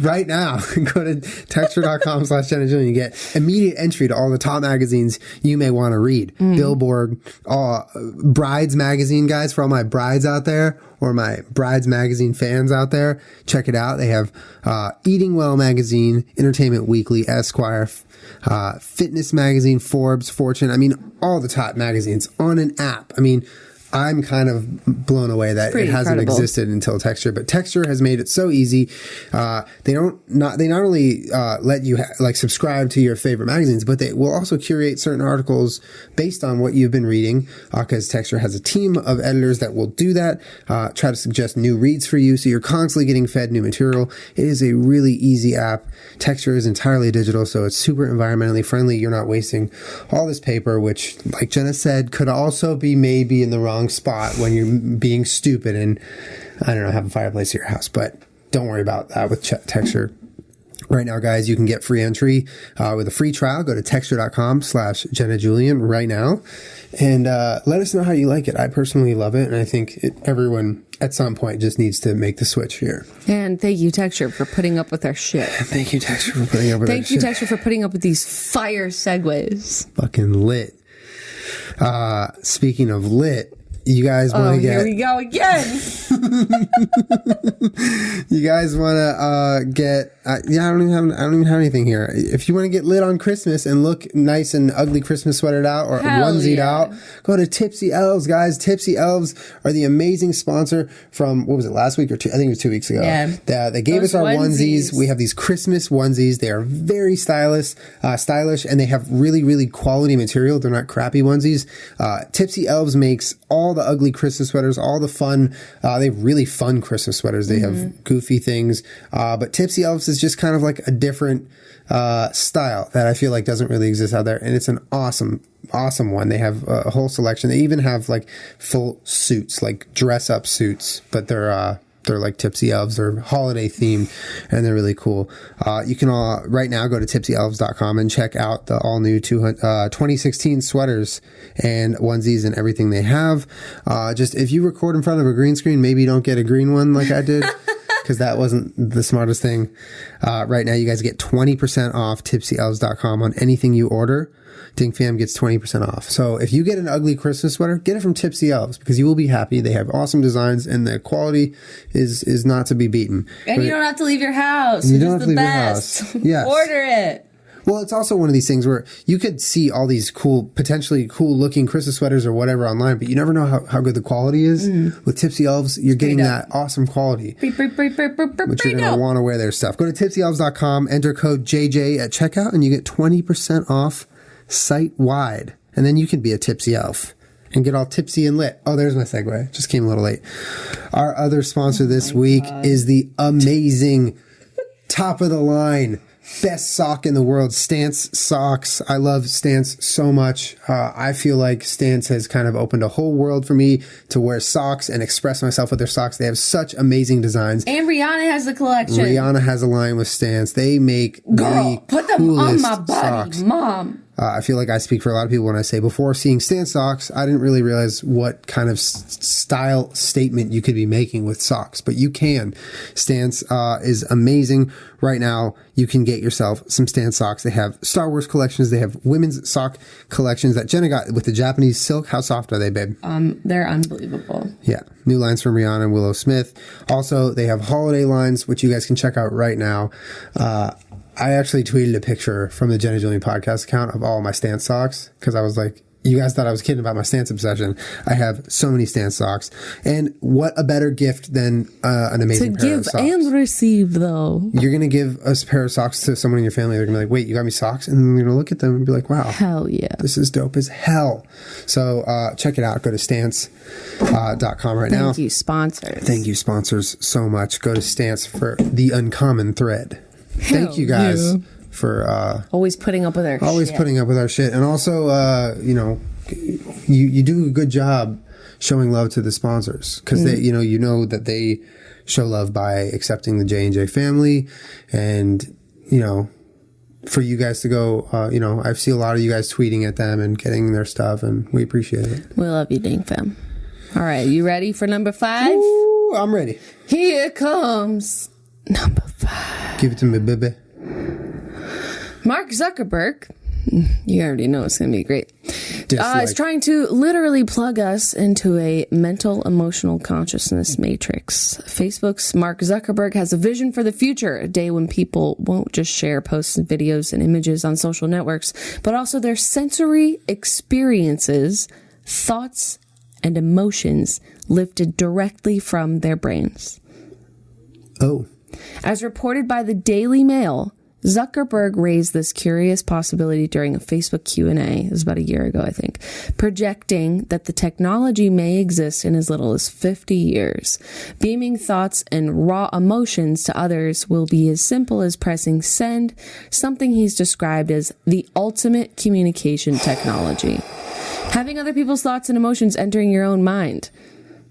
right now go to texture.com/Jenna Julien. You get immediate entry to all the top magazines you may want to read. Billboard, Brides magazine, guys, for all my brides out there, or my Brides magazine fans out there, check it out. They have Eating Well magazine, Entertainment Weekly, Esquire, Fitness magazine, Forbes, Fortune. I mean, all the top magazines on an app. I mean, I'm kind of blown away that it hasn't existed until Texture, but Texture has made it so easy. They not only let you subscribe to your favorite magazines, but they will also curate certain articles based on what you've been reading, because Texture has a team of editors that will do that, try to suggest new reads for you, so you're constantly getting fed new material. It is a really easy app. Texture is entirely digital, so it's super environmentally friendly. You're not wasting all this paper, which, like Jenna said, could also be maybe in the wrong spot when you're being stupid and, I don't know, have a fireplace at your house. But don't worry about that with Texture. Right now, guys, you can get free entry with a free trial. Go to texture.com/Jenna Julien right now and let us know how you like it. I personally love it, and I think everyone at some point just needs to make the switch here. And thank you, Texture, for putting up with our shit. Thank you, Texture, for putting up with our shit. Thank you, Texture, for putting up with these fire segues. Fucking lit. Speaking of lit, you guys want to get... Here we go again. You guys want to get... I don't even have anything here. If you want to get lit on Christmas and look nice and ugly Christmas sweatered out or onesied out, go to Tipsy Elves, guys. Tipsy Elves are the amazing sponsor from, what was it, last week or two? I think it was 2 weeks ago. Yeah. They gave us our onesies. We have these Christmas onesies. They are very stylish, and they have really, really quality material. They're not crappy onesies. Tipsy Elves makes all the ugly Christmas sweaters, all the fun. They have really fun Christmas sweaters. They have goofy things. But Tipsy Elves is just kind of like a different style that I feel like doesn't really exist out there. And it's an awesome one. They have a whole selection. They even have like full suits, like dress up suits, but they're like Tipsy Elves. They're holiday themed and they're really cool. You can right now go to tipsyelves.com and check out the all new 2016 sweaters and onesies and everything they have. Just if you record in front of a green screen, maybe you don't get a green one like I did. Because that wasn't the smartest thing. Right now, you guys get 20% off tipsyelves.com on anything you order. Ding Fam gets 20% off. So if you get an ugly Christmas sweater, get it from Tipsy Elves because you will be happy. They have awesome designs and the quality is not to be beaten. And you don't have to leave your house. You don't have to leave your house. Yes. Order it. Well, it's also one of these things where you could see all these potentially cool looking Christmas sweaters or whatever online, but you never know how good the quality is. With Tipsy Elves, you're getting that awesome quality, which you're going to want to wear their stuff. Go to tipsyelves.com, enter code JJ at checkout, and you get 20% off site-wide. And then you can be a Tipsy Elf and get all tipsy and lit. Oh, there's my segue. Just came a little late. Our other sponsor this week is the amazing top of the line best sock in the world, Stance socks. I love Stance so much. I feel like Stance has kind of opened a whole world for me to wear socks and express myself with their socks. They have such amazing designs. And Rihanna has the collection. Rihanna has a line with Stance. They make put them on my body, socks. Mom. I feel like I speak for a lot of people when I say before seeing Stance socks, I didn't really realize what kind of style statement you could be making with socks, but you can. Stance is amazing. Right now, you can get yourself some Stance socks. They have Star Wars collections. They have women's sock collections that Jenna got with the Japanese silk. How soft are they, babe? They're unbelievable. Yeah. New lines from Rihanna and Willow Smith. Also, they have holiday lines, which you guys can check out right now. I actually tweeted a picture from the Jenna Julien Podcast account of all my Stance socks because I was like, you guys thought I was kidding about my Stance obsession. I have so many Stance socks. And what a better gift than an amazing pair of socks. To give and receive, though. You're going to give a pair of socks to someone in your family. They're going to be like, wait, you got me socks? And then they're going to look at them and be like, wow. Hell yeah. This is dope as hell. So check it out. Go to stance.com right now. Thank you, sponsors. Thank you, sponsors, so much. Go to Stance for the uncommon thread. Thank you guys for always putting up with our shit. And also, you do a good job showing love to the sponsors because they, you know that they show love by accepting the J&J family, and for you guys to go, I see a lot of you guys tweeting at them and getting their stuff, and we appreciate it. We love you, Ding Fam. All right, you ready for number 5? Ooh, I'm ready. Here comes number 5. Give it to me, baby. Mark Zuckerberg, you already know it's going to be great, is trying to literally plug us into a mental emotional consciousness matrix. Facebook's Mark Zuckerberg has a vision for the future, a day when people won't just share posts and videos and images on social networks, but also their sensory experiences, thoughts, and emotions lifted directly from their brains. Oh. As reported by the Daily Mail, Zuckerberg raised this curious possibility during a Facebook Q&A. It was about a year ago, I think, projecting that the technology may exist in as little as 50 years. Beaming thoughts and raw emotions to others will be as simple as pressing send, something he's described as the ultimate communication technology. Having other people's thoughts and emotions entering your own mind.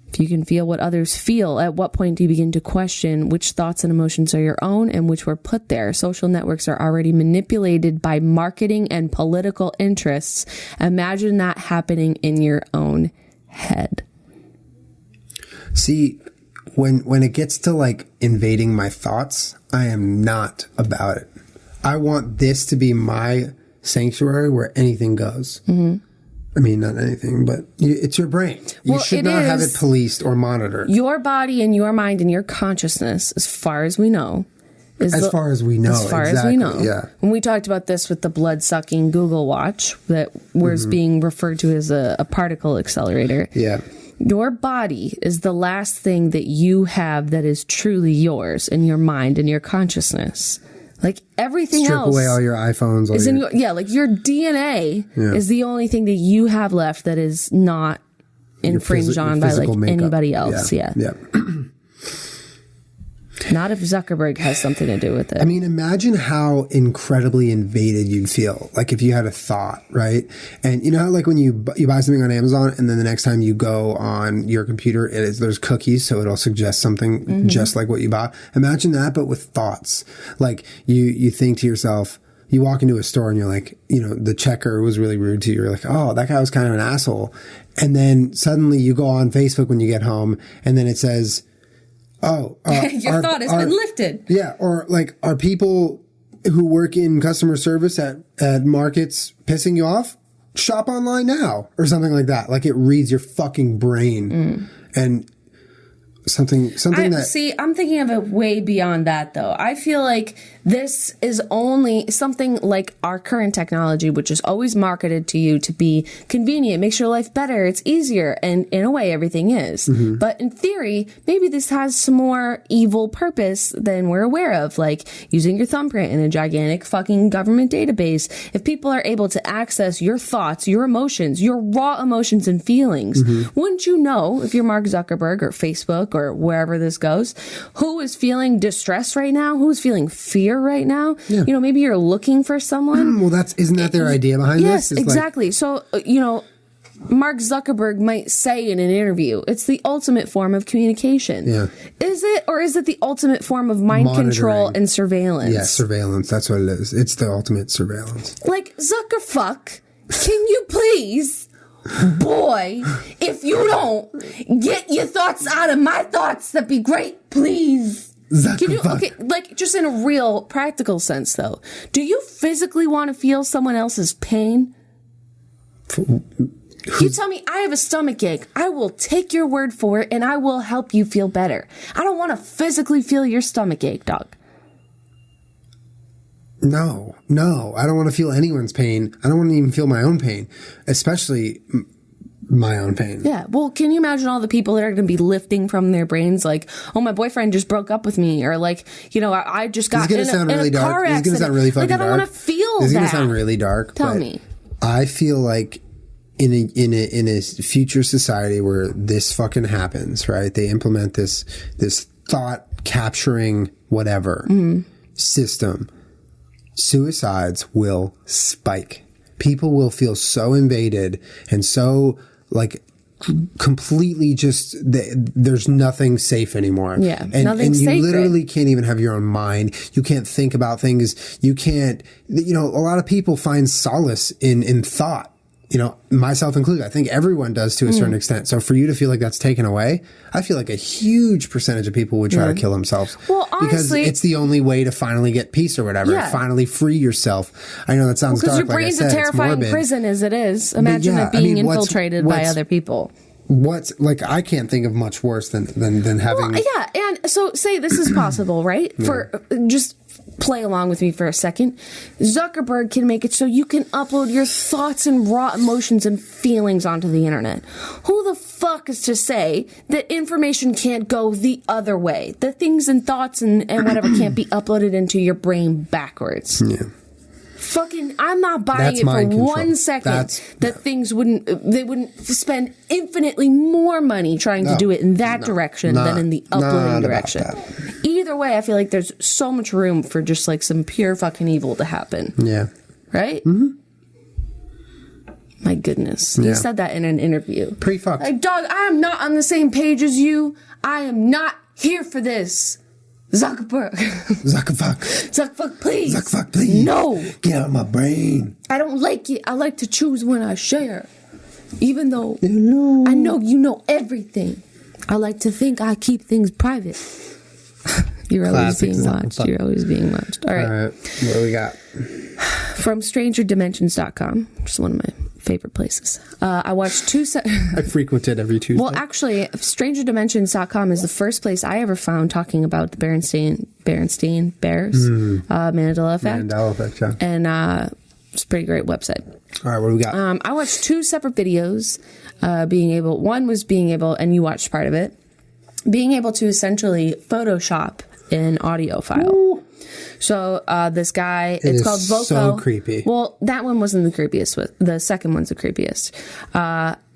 If you can feel what others feel, at what point do you begin to question which thoughts and emotions are your own and which were put there? Social networks are already manipulated by marketing and political interests. Imagine that happening in your own head. See, when it gets to like invading my thoughts, I am not about it. I want this to be my sanctuary where anything goes. Mm-hmm. I mean, not anything, but it's your brain. You should not have it policed or monitored. Your body and your mind and your consciousness, as far as we know. As far as we know. Yeah. When we talked about this with the blood-sucking Google Watch that was being referred to as a particle accelerator. Yeah. Your body is the last thing that you have that is truly yours in your mind and your consciousness. Like everything else. Strip away all your iPhones. Like your DNA is the only thing that you have left that is not infringed on by like anybody else. Yeah. Not if Zuckerberg has something to do with it. I mean, imagine how incredibly invaded you'd feel. Like if you had a thought, right? And you know how like when you buy something on Amazon and then the next time you go on your computer, there's cookies, so it'll suggest something just like what you bought. Imagine that, but with thoughts. Like you think to yourself, you walk into a store and you're like, you know, the checker was really rude to you. You're like, oh, that guy was kind of an asshole. And then suddenly you go on Facebook when you get home and then it says, your thought has been lifted. Yeah. Or like, are people who work in customer service at markets pissing you off? Shop online now or something like that. Like it reads your fucking brain and something I'm thinking of it way beyond that though. I feel like this is only something like our current technology, which is always marketed to you to be convenient, makes your life better, it's easier, and in a way everything is. But in theory, maybe this has some more evil purpose than we're aware of, like using your thumbprint in a gigantic fucking government database. If people are able to access your thoughts, your emotions, your raw emotions and feelings, wouldn't you know, if you're Mark Zuckerberg or Facebook or wherever this goes, who is feeling distress right now, who is feeling fear right now? You know, maybe you're looking for someone. Well, isn't that their idea behind this? Yes, exactly. So, you know, Mark Zuckerberg might say in an interview, it's the ultimate form of communication. Yeah. Is it, or is it the ultimate form of mind control and surveillance? Yeah, surveillance. That's what it is. It's the ultimate surveillance. Like, Zuckerfuck, can you please, boy, if you don't get your thoughts out of my thoughts, that'd be great, please. Can you, okay, like just in a real practical sense though, do you physically want to feel someone else's pain? You tell me I have a stomach ache, I will take your word for it and I will help you feel better. I don't want to physically feel your stomach ache, dog. No, I don't want to feel anyone's pain. I don't want to even feel my own pain, especially my own pain. Yeah. Well, can you imagine all the people that are going to be lifting from their brains like, oh, my boyfriend just broke up with me, or like, you know, I just got in a car accident. This is going to sound really fucking dark. Like, I don't want to feel that. This is going to sound really dark. Tell me. I feel like in a future society where this fucking happens, right? They implement this thought capturing whatever system. Suicides will spike. People will feel so invaded and so like completely just there's nothing safe anymore. Yeah, and you literally can't even have your own mind. You can't think about things. You can't. You know, a lot of people find solace in thought. You know, myself included. I think everyone does to a certain extent. So for you to feel like that's taken away, I feel like a huge percentage of people would try to kill themselves. Well, honestly, because it's the only way to finally get peace or whatever. Yeah. Finally free yourself. I know that sounds dark. Because your brain's a terrifying prison as it is. Imagine it being infiltrated by other people. What's like, I can't think of much worse than having. Well, yeah. And so say this is possible, right? For just play along with me for a second. Zuckerberg can make it so you can upload your thoughts and raw emotions and feelings onto the internet. Who the fuck is to say that information can't go the other way? That things and thoughts and whatever can't be uploaded into your brain backwards. Yeah. Fucking, I'm not buying it for 1 second that things wouldn't spend infinitely more money trying to do it in that direction than in the uploading direction. Either way, I feel like there's so much room for just like some pure fucking evil to happen. Yeah. Right? Mm-hmm. My goodness. Yeah. You said that in an interview. Pretty fucked. Like, dog, I am not on the same page as you. I am not here for this. Zuckerberg, please. Zuckerberg, please. No. Get out of my brain. I don't like it. I like to choose when I share. Even though I know you know everything. I like to think I keep things private. You're always being watched. You're always being watched. All right. What do we got? From strangerdimensions.com, just one of my favorite places. I watched I frequented every Tuesday. Well, actually, StrangerDimensions.com is the first place I ever found talking about the Berenstain Bears, Mandela Effect. Mandela Effect, yeah. And it's a pretty great website. All right, what do we got? I watched 2 separate videos. One was being able, and you watched part of it, being able to essentially Photoshop an audio file. Ooh. So this guy, it's called Voco. So creepy. Well, that one wasn't the creepiest. The second one's the creepiest.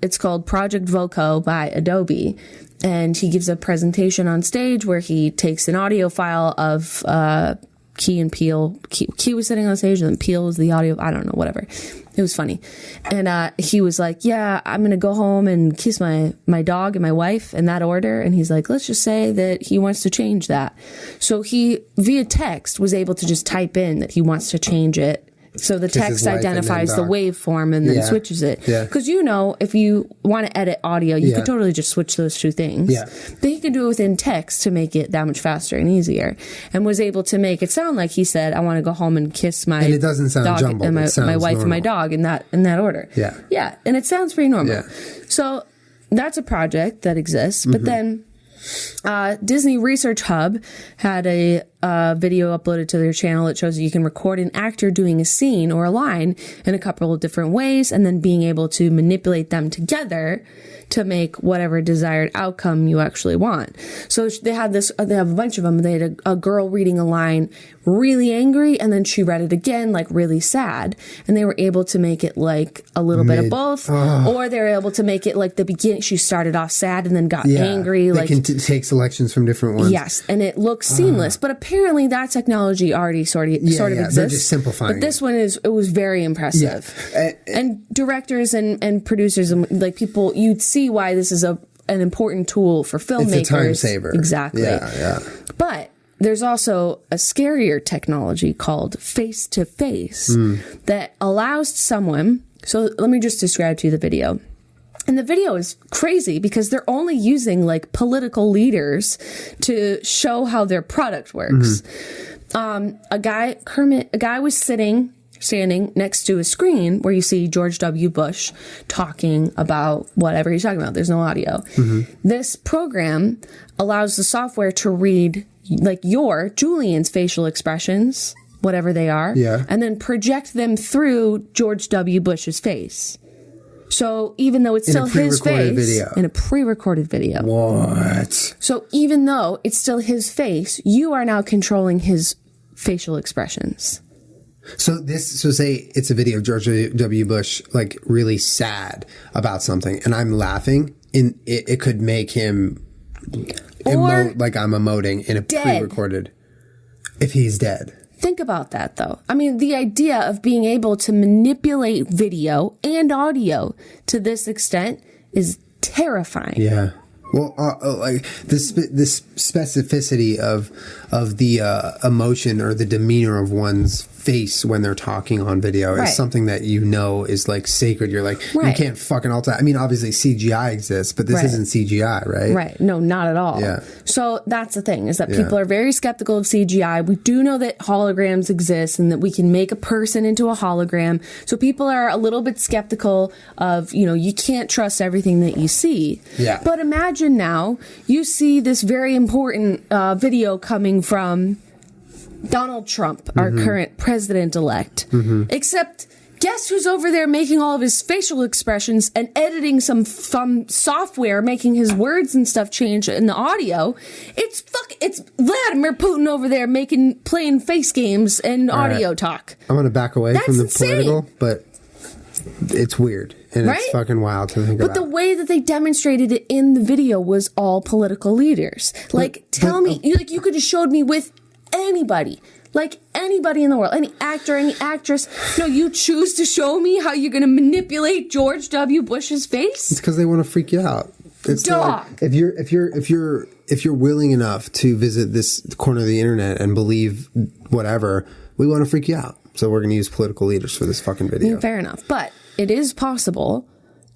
It's called Project Voco by Adobe, and he gives a presentation on stage where he takes an audio file of Key and Peele. Key was sitting on stage, and then Peele was the audio. I don't know, whatever. It was funny. And he was like, yeah, I'm going to go home and kiss my dog and my wife in that order. And he's like, let's just say that he wants to change that. So he, via text, was able to just type in that he wants to change it. So the text identifies the waveform and then switches it. Because if you want to edit audio, you could totally just switch those 2 things. Yeah. But he could do it within text to make it that much faster and easier. And was able to make it sound like he said, I want to go home and kiss my and it doesn't sound dog jumbled. and my wife normal. and my dog in that order. Yeah. Yeah. And it sounds pretty normal. Yeah. So that's a project that exists. But then Disney Research Hub had a video uploaded to their channel that shows that you can record an actor doing a scene or a line in a couple of different ways and then being able to manipulate them together to make whatever desired outcome you actually want. So they have a bunch of them. They had a girl reading a line really angry, and then she read it again like really sad, and they were able to make it like a little bit of both, or they were able to make it like the beginning. She started off sad and then got angry. They can take selections from different ones. Yes, and it looks seamless. But apparently that technology already sort of exists. They're just simplifying. But this one was very impressive. Yeah. And directors and producers and like people, you'd see why this is an important tool for filmmakers. It's a time saver. Exactly. Yeah. But there's also a scarier technology called face-to-face that allows someone. So let me just describe to you the video. And the video is crazy because they're only using like political leaders to show how their product works. A guy was standing next to a screen where you see George W. Bush talking about whatever he's talking about. There's no audio. This program allows the software to read like Julian's facial expressions, whatever they are, and then project them through George W. Bush's face. So even though it's still his face in a pre-recorded video. What? So even though it's still his face, you are now controlling his facial expressions. So say it's a video of George W. Bush like really sad about something, and I'm laughing, and it could make him emote like I'm emoting in a pre-recorded. If he's dead. Think about that, though. I mean, the idea of being able to manipulate video and audio to this extent is terrifying. Yeah. Well, like this specificity of the emotion or the demeanor of one's face when they're talking on video is something that is like sacred. You're like, you can't fucking alter that. I mean, obviously CGI exists, but this isn't CGI, right? Right. No, not at all. Yeah. So that's the thing, is that people are very skeptical of CGI. We do know that holograms exist and that we can make a person into a hologram. So people are a little bit skeptical of, you can't trust everything that you see. Yeah. But imagine now you see this very important video coming from Donald Trump, our current president-elect. Except, guess who's over there making all of his facial expressions and editing some software, making his words and stuff change in the audio? It's Vladimir Putin over there playing face games and audio talk. I'm going to back away from the political, but it's weird. And it's fucking wild to think about. But the way that they demonstrated it in the video was all political leaders. Like, tell me, you could have showed me with anybody, like anybody in the world, any actor, any actress. No, you choose to show me how you're going to manipulate George W. Bush's face? It's because they want to freak you out. It's like, if you're willing enough to visit this corner of the internet and believe whatever, we want to freak you out. So we're going to use political leaders for this fucking video. Fair enough. But it is possible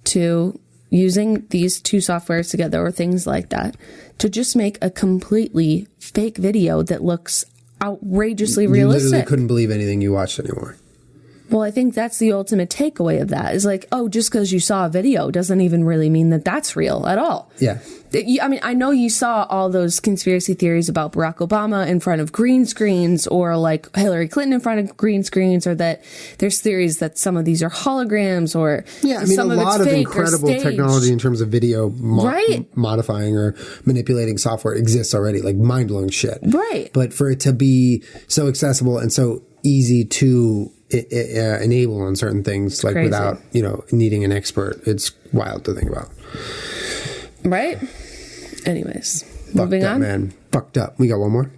to, using these two softwares together or things like that, to just make a completely fake video that looks outrageously realistic. You literally couldn't believe anything you watched anymore. Well, I think that's the ultimate takeaway of that is like, oh, just because you saw a video doesn't even really mean that that's real at all. Yeah. I mean, I know you saw all those conspiracy theories about Barack Obama in front of green screens or like Hillary Clinton in front of green screens, or that there's theories that some of these are holograms or some of it's fake incredible technology in terms of video modifying or manipulating software exists already, like mind-blowing shit. Right. But for it to be so accessible and so easy to enable on certain things, like crazy. Without, needing an expert, it's wild to think about. Right? Anyways, moving on. Man. Fucked up. We got one more?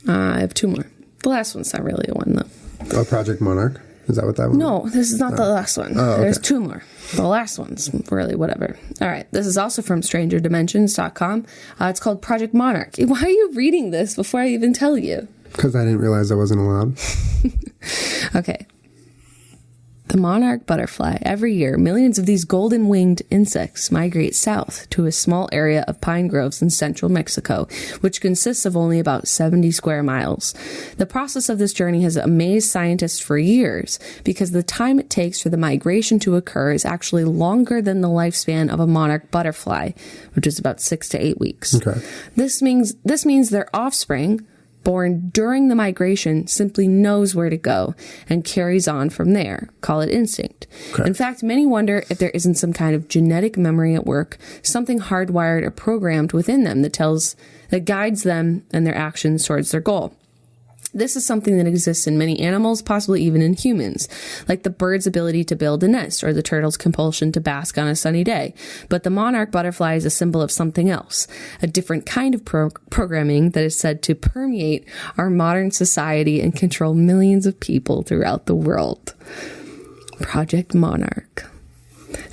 I have two more. The last one's not really a one, though. Oh, Project Monarch? Is that what that one No, this is not the last one. Oh, okay. There's two more. The last one's really whatever. All right. This is also from strangerdimensions.com. It's called Project Monarch. Why are you reading this before I even tell you? Because I didn't realize I wasn't allowed. Okay. The monarch butterfly. Every year, millions of these golden-winged insects migrate south to a small area of pine groves in central Mexico, which consists of only about 70 square miles. The process of this journey has amazed scientists for years because the time it takes for the migration to occur is actually longer than the lifespan of a monarch butterfly, which is about 6 to 8 weeks. Okay. This means their offspring, born during the migration, simply knows where to go and carries on from there. Call it instinct. Okay. In fact, many wonder if there isn't some kind of genetic memory at work, something hardwired or programmed within them that guides them and their actions towards their goal. This is something that exists in many animals, possibly even in humans, like the bird's ability to build a nest or the turtle's compulsion to bask on a sunny day. But the monarch butterfly is a symbol of something else, a different kind of programming that is said to permeate our modern society and control millions of people throughout the world. Project Monarch.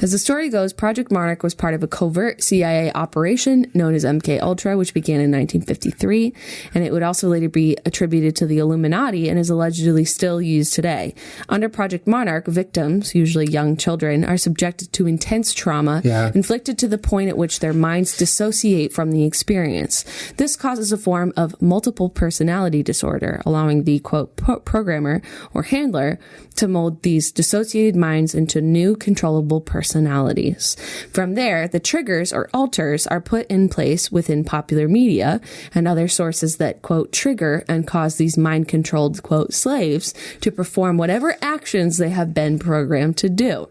As the story goes, Project Monarch was part of a covert CIA operation known as MK-Ultra, which began in 1953, and it would also later be attributed to the Illuminati and is allegedly still used today. Under Project Monarch, victims, usually young children, are subjected to intense trauma, inflicted to the point at which their minds dissociate from the experience. This causes a form of multiple personality disorder, allowing the, quote, programmer or handler to mold these dissociated minds into new controllable personalities. From there, the triggers or alters are put in place within popular media and other sources that, quote, trigger and cause these mind-controlled, quote, slaves to perform whatever actions they have been programmed to do.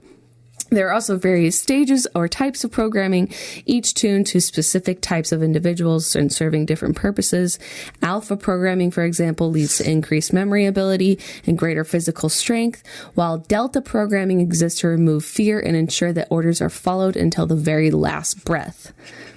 There are also various stages or types of programming, each tuned to specific types of individuals and serving different purposes. Alpha programming, for example, leads to increased memory ability and greater physical strength, while delta programming exists to remove fear and ensure that orders are followed until the very last breath.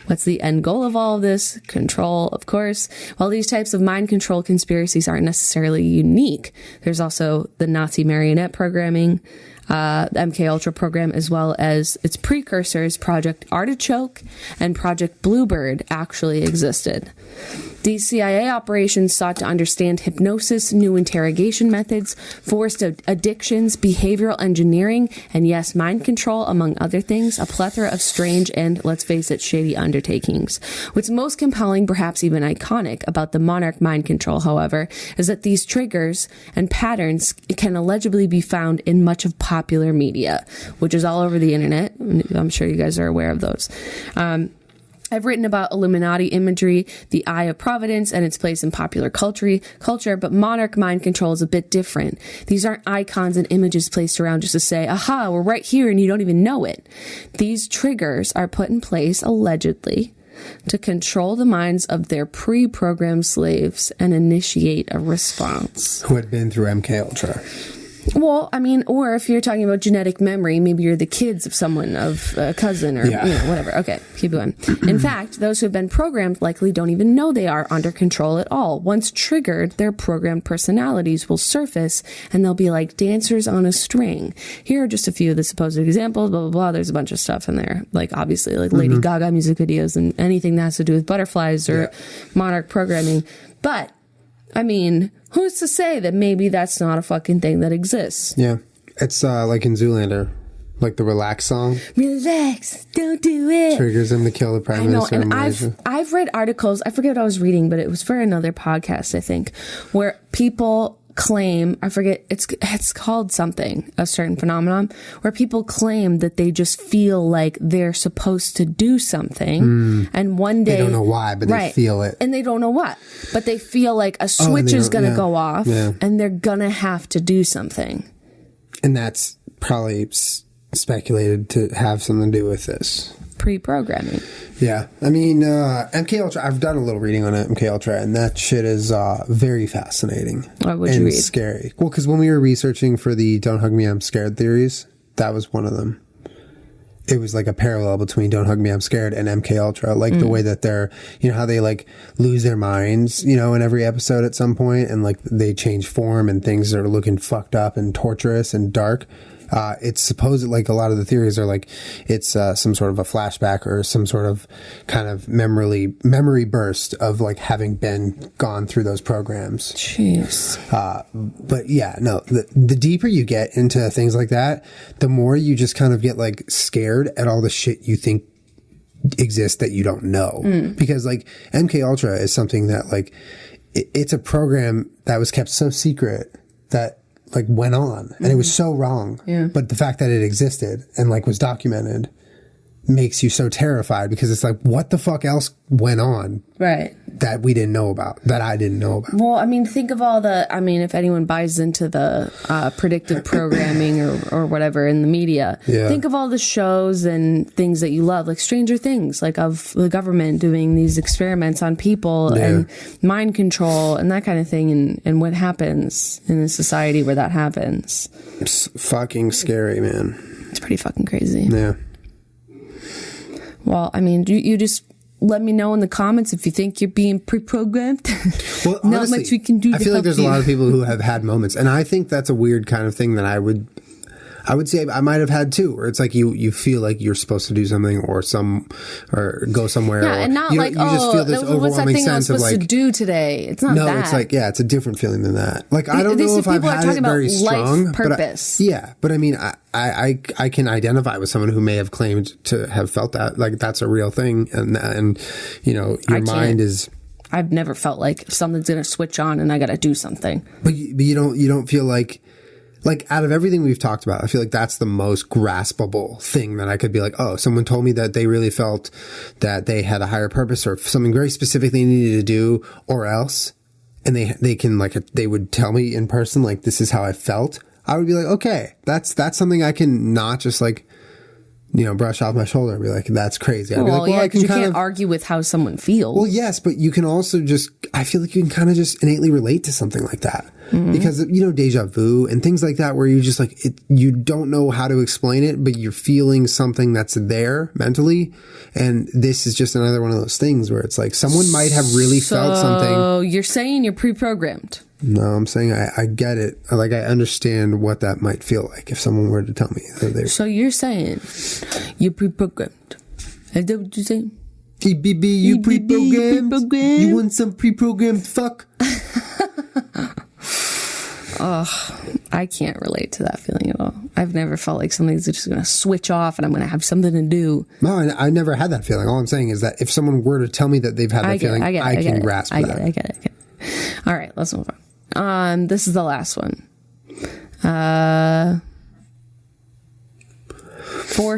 What's the end goal of all of this? Control, of course. While these types of mind control conspiracies aren't necessarily unique, there's also the Nazi marionette programming, the MK-Ultra program, as well as its precursors, Project Artichoke and Project Bluebird, actually existed. These CIA operations sought to understand hypnosis, new interrogation methods, forced addictions, behavioral engineering, and yes, mind control, among other things, a plethora of strange and, let's face it, shady undertakings. What's most compelling, perhaps even iconic, about the Monarch mind control, however, is that these triggers and patterns can allegedly be found in much of popular media, which is all over the internet. I'm sure you guys are aware of those. I've written about Illuminati imagery, the Eye of Providence, and its place in popular culture, but monarch mind control is a bit different. These aren't icons and images placed around just to say, aha, we're right here and you don't even know it. These triggers are put in place, allegedly, to control the minds of their pre-programmed slaves and initiate a response. Who had been through MK-Ultra. Well, I mean, or if you're talking about genetic memory, maybe you're the kids of someone, of a cousin or whatever. Okay, keep going. In fact, those who have been programmed likely don't even know they are under control at all. Once triggered, their programmed personalities will surface and they'll be like dancers on a string. Here are just a few of the supposed examples, blah, blah, blah. There's a bunch of stuff in there. Like, obviously, like Lady Gaga music videos and anything that has to do with butterflies or monarch programming. But, I mean, who's to say that maybe that's not a fucking thing that exists? Yeah. It's like in Zoolander, like the Relax song. Relax, don't do it. Triggers him to kill the Prime Minister. And I've read articles, I forget what I was reading, but it was for another podcast, I think, where people claim, I forget, it's called something, a certain phenomenon, where people claim that they just feel like they're supposed to do something, and one day... They don't know why, but they feel it. And they don't know what, but they feel like a switch is going to go off, and they're going to have to do something. And that's probably speculated to have something to do with this. Pre-programming. Yeah. I mean, MK Ultra, I've done a little reading on MK Ultra, and that shit is very fascinating. What would you read? And scary. Well, because when we were researching for the Don't Hug Me, I'm Scared theories, that was one of them. It was like a parallel between Don't Hug Me, I'm Scared and MK Ultra. Like the way that they're, you know, how they like lose their minds, you know, in every episode at some point, and like they change form and things are looking fucked up and torturous and dark. It's supposed like a lot of the theories are like it's some sort of a flashback or some sort of kind of memory burst of like having gone through those programs. Jeez. But yeah, no, the deeper you get into things like that, the more you just kind of get like scared at all the shit you think exists that you don't know. Because like MK Ultra is something that like it's a program that was kept so secret that like went on and it was so wrong. But the fact that it existed and like was documented makes you so terrified because it's like, what the fuck else went on? Right. That we didn't know about, that I didn't know about. Well, I mean, think of all the, I mean, if anyone buys into the predictive programming or whatever in the media, think of all the shows and things that you love, like Stranger Things, like of the government doing these experiments on people and mind control and that kind of thing, and what happens in a society where that happens. It's fucking scary, man. It's pretty fucking crazy. Yeah. Well, I mean, you just let me know in the comments if you think you're being pre-programmed. Well, honestly, not much we can do. I feel like there's a lot of people who have had moments, and I think that's a weird kind of thing that I would say I might have had too, where it's like you feel like you're supposed to do something or go somewhere. Yeah, and not like, you just feel this what's that thing I was supposed like, to do today? It's not no, that. it's like, it's a different feeling than that. Like, I don't know if I've had it very strong. Life purpose. But I mean, I can identify with someone who may have claimed to have felt that. Like, that's a real thing. And you know, your mind is... I've never felt like something's going to switch on and I got to do something. But you don't feel like out of everything we've talked about, I feel like that's the most graspable thing that I could be like, oh, someone told me that they really felt that they had a higher purpose or something very specific they needed to do or else. And they can like, they would tell me in person, like, this is how I felt. I would be like, okay, that's something I can not just like, you know, brush off my shoulder and be like, that's crazy. I'd be like, well, you can't argue with how someone feels. Well, yes, but you can also I feel like you can kind of just innately relate to something like that. Because, you know, deja vu and things like that where you just like, you don't know how to explain it, but you're feeling something that's there mentally. And this is just another one of those things where it's like someone might have really felt something. So you're saying you're pre-programmed. No, I'm saying I get it. Like, I understand what that might feel like if someone were to tell me that they're... So you're saying you're pre-programmed. Is that what you're saying? EBB, you pre-programmed? You want some pre-programmed fuck? I can't relate to that feeling at all. I've never felt like something's just going to switch off and I'm going to have something to do. No, I never had that feeling. All I'm saying is that if someone were to tell me that they've had that feeling, I can grasp that. I get it. All right, let's move on. This is the last one. 4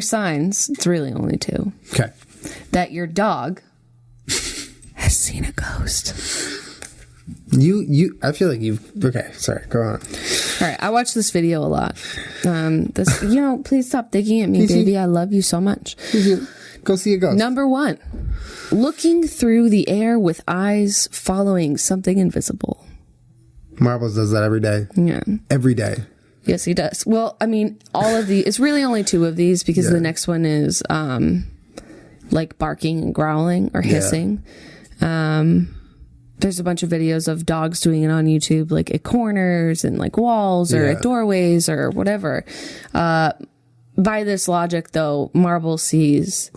signs, it's really only 2. Okay. That your dog has seen a ghost. I feel like okay, sorry, go on. All right, I watch this video a lot. Please stop thinking at me, baby. I love you so much. Go see a ghost. Number 1, looking through the air with eyes following something invisible. Marbles does that every day. Yeah. Every day. Yes, he does. Well, I mean, all of these, it's really only 2 of these because the next one is like barking and growling or hissing. There's a bunch of videos of dogs doing it on YouTube, like at corners and like walls or at doorways or whatever. By this logic, though, Marble sees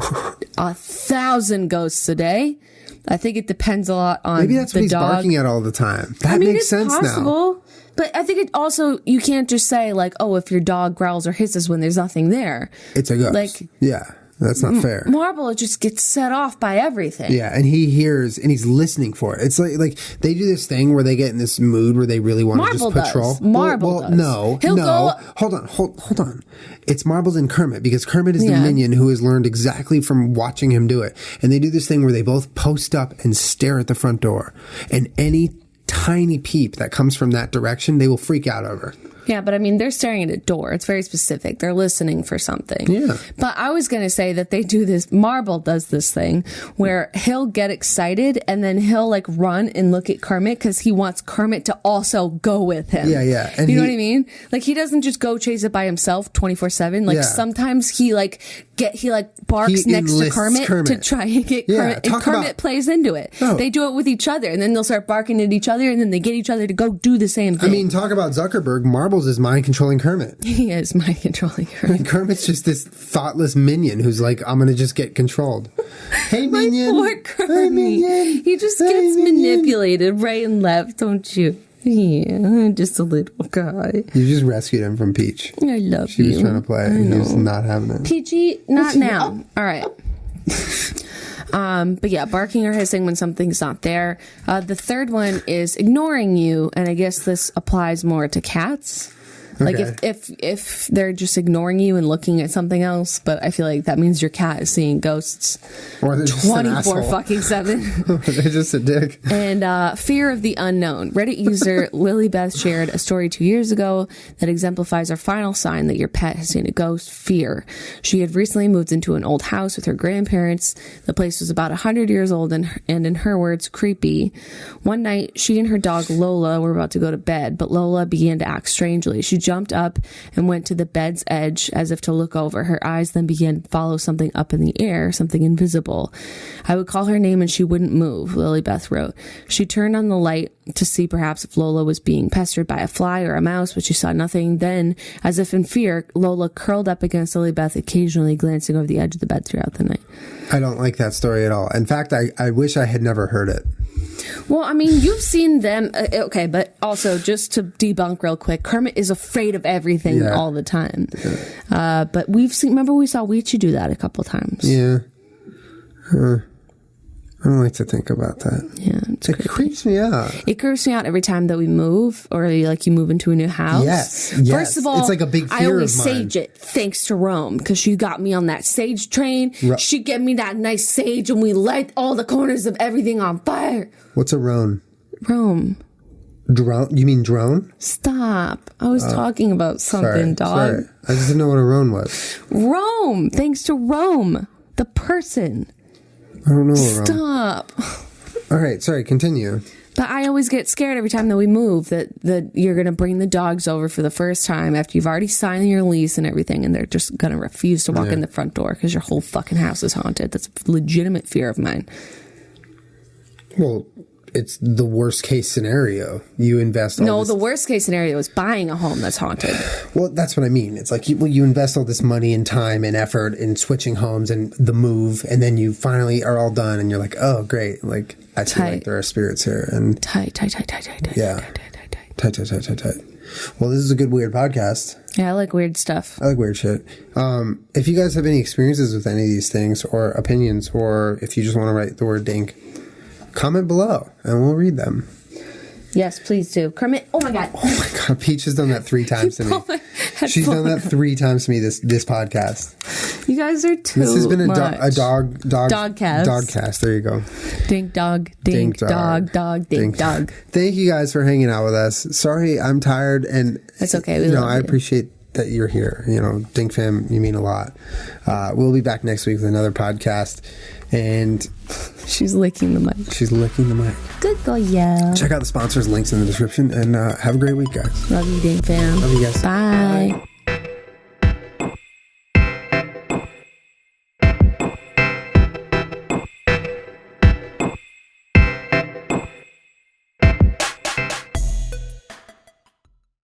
1,000 ghosts a day. I think it depends a lot on maybe that's the what he's dog. Barking at all the time. That makes sense possible, now. But I think it also, you can't just say like, oh, if your dog growls or hisses when there's nothing there. It's a ghost. Like, yeah. That's not fair. Marble just gets set off by everything. Yeah, and he hears and he's listening for it. It's like they do this thing where they get in this mood where they really want to just patrol. Marble does. No. Hold on. It's Marbles and Kermit, because Kermit is the minion who has learned exactly from watching him do it. And they do this thing where they both post up and stare at the front door. And any tiny peep that comes from that direction, they will freak out over. Yeah, but I mean, they're staring at a door. It's very specific. They're listening for something. Yeah. But I was going to say that they do this. Marble does this thing where he'll get excited and then he'll like run and look at Kermit because he wants Kermit to also go with him. Yeah. And you know what I mean? Like, he doesn't just go chase it by himself 24/7. Like, sometimes he barks next to Kermit to try and get Kermit. And Kermit plays into it. Oh. They do it with each other, and then they'll start barking at each other, and then they get each other to go do the same thing. I mean, talk about Zuckerberg. Marbles is mind controlling Kermit. He is mind controlling Kermit. I mean, Kermit's just this thoughtless minion who's like, I'm going to just get controlled. Hey, minion. My poor Kermit. Hey, minion. He just gets manipulated right and left, don't you? Yeah, just a little guy. You just rescued him from Peach. I love She you. was trying to play, and he was not having it. Peachy, not now. All right. But yeah, barking or hissing when something's not there. The third one is ignoring you, and I guess this applies more to cats. Like if they're just ignoring you and looking at something else, but I feel like that means your cat is seeing ghosts. Or they're just 24/7. They're just a dick. And fear of the unknown. Reddit user Lily Beth shared a story 2 years ago that exemplifies our final sign that your pet has seen a ghost: fear. She had recently moved into an old house with her grandparents. The place was about 100 years old and in her words, creepy. One night, she and her dog Lola were about to go to bed, but Lola began to act strangely. She jumped up and went to the bed's edge as if to look over. Her eyes then began to follow something up in the air, something invisible. I would call her name and she wouldn't move, Lily Beth wrote. She turned on the light to see perhaps if Lola was being pestered by a fly or a mouse, but she saw nothing. Then, as if in fear, Lola curled up against Lily Beth, occasionally glancing over the edge of the bed throughout the night. I don't like that story at all. In fact, I wish I had never heard it. Well, I mean, you've seen them. Okay, but also just to debunk real quick, Kermit is afraid of everything all the time. Yeah. But remember we saw Weechi do that a couple times. Yeah. I don't like to think about that. Yeah. It creeps me out. It creeps me out every time that we move, or you move into a new house. Yes. First of all, it's like a big fear I always of mine. sage it thanks to Rome, because she got me on that sage train. She gave me that nice sage and we light all the corners of everything on fire. What's a roan? Rome. Drone? You mean drone? Stop. I was talking about something, dog. Sorry. I just didn't know what a roan was. Rome. Thanks to Rome. The person. I don't know. Stop. All right. Sorry. Continue. But I always get scared every time that we move that you're going to bring the dogs over for the first time after you've already signed your lease and everything, and they're just going to refuse to walk in the front door because your whole fucking house is haunted. That's a legitimate fear of mine. Well, it's the worst case scenario. You invest all the worst case scenario is buying a home that's haunted. Well, that's what I mean. It's like you invest all this money and time and effort in switching homes and the move, and then you finally are all done and you're like, oh, great. Like, I feel like there are spirits here. And tight. Yeah. Tight. Well, this is a good weird podcast. Yeah, I like weird stuff. I like weird shit. If you guys have any experiences with any of these things or opinions, or if you just want to write the word dink, comment below and we'll read them. Yes, please do. Kermit, oh my God. Oh my God. Peach has done that 3 times to me. She's done that 3 times to me this podcast. You guys are too This has been a dogcast. Dogcast. There you go. Dink dog, dink dog, dink dog. Thank you guys for hanging out with us. Sorry, I'm tired, and it's okay. I appreciate that you're here. Dink fam, you mean a lot. We'll be back next week with another podcast. And she's licking the mic. Good girl, yeah. Check out the sponsors' links in the description, and have a great week, guys. Love you, Dink fam. Love you guys. Bye. Bye.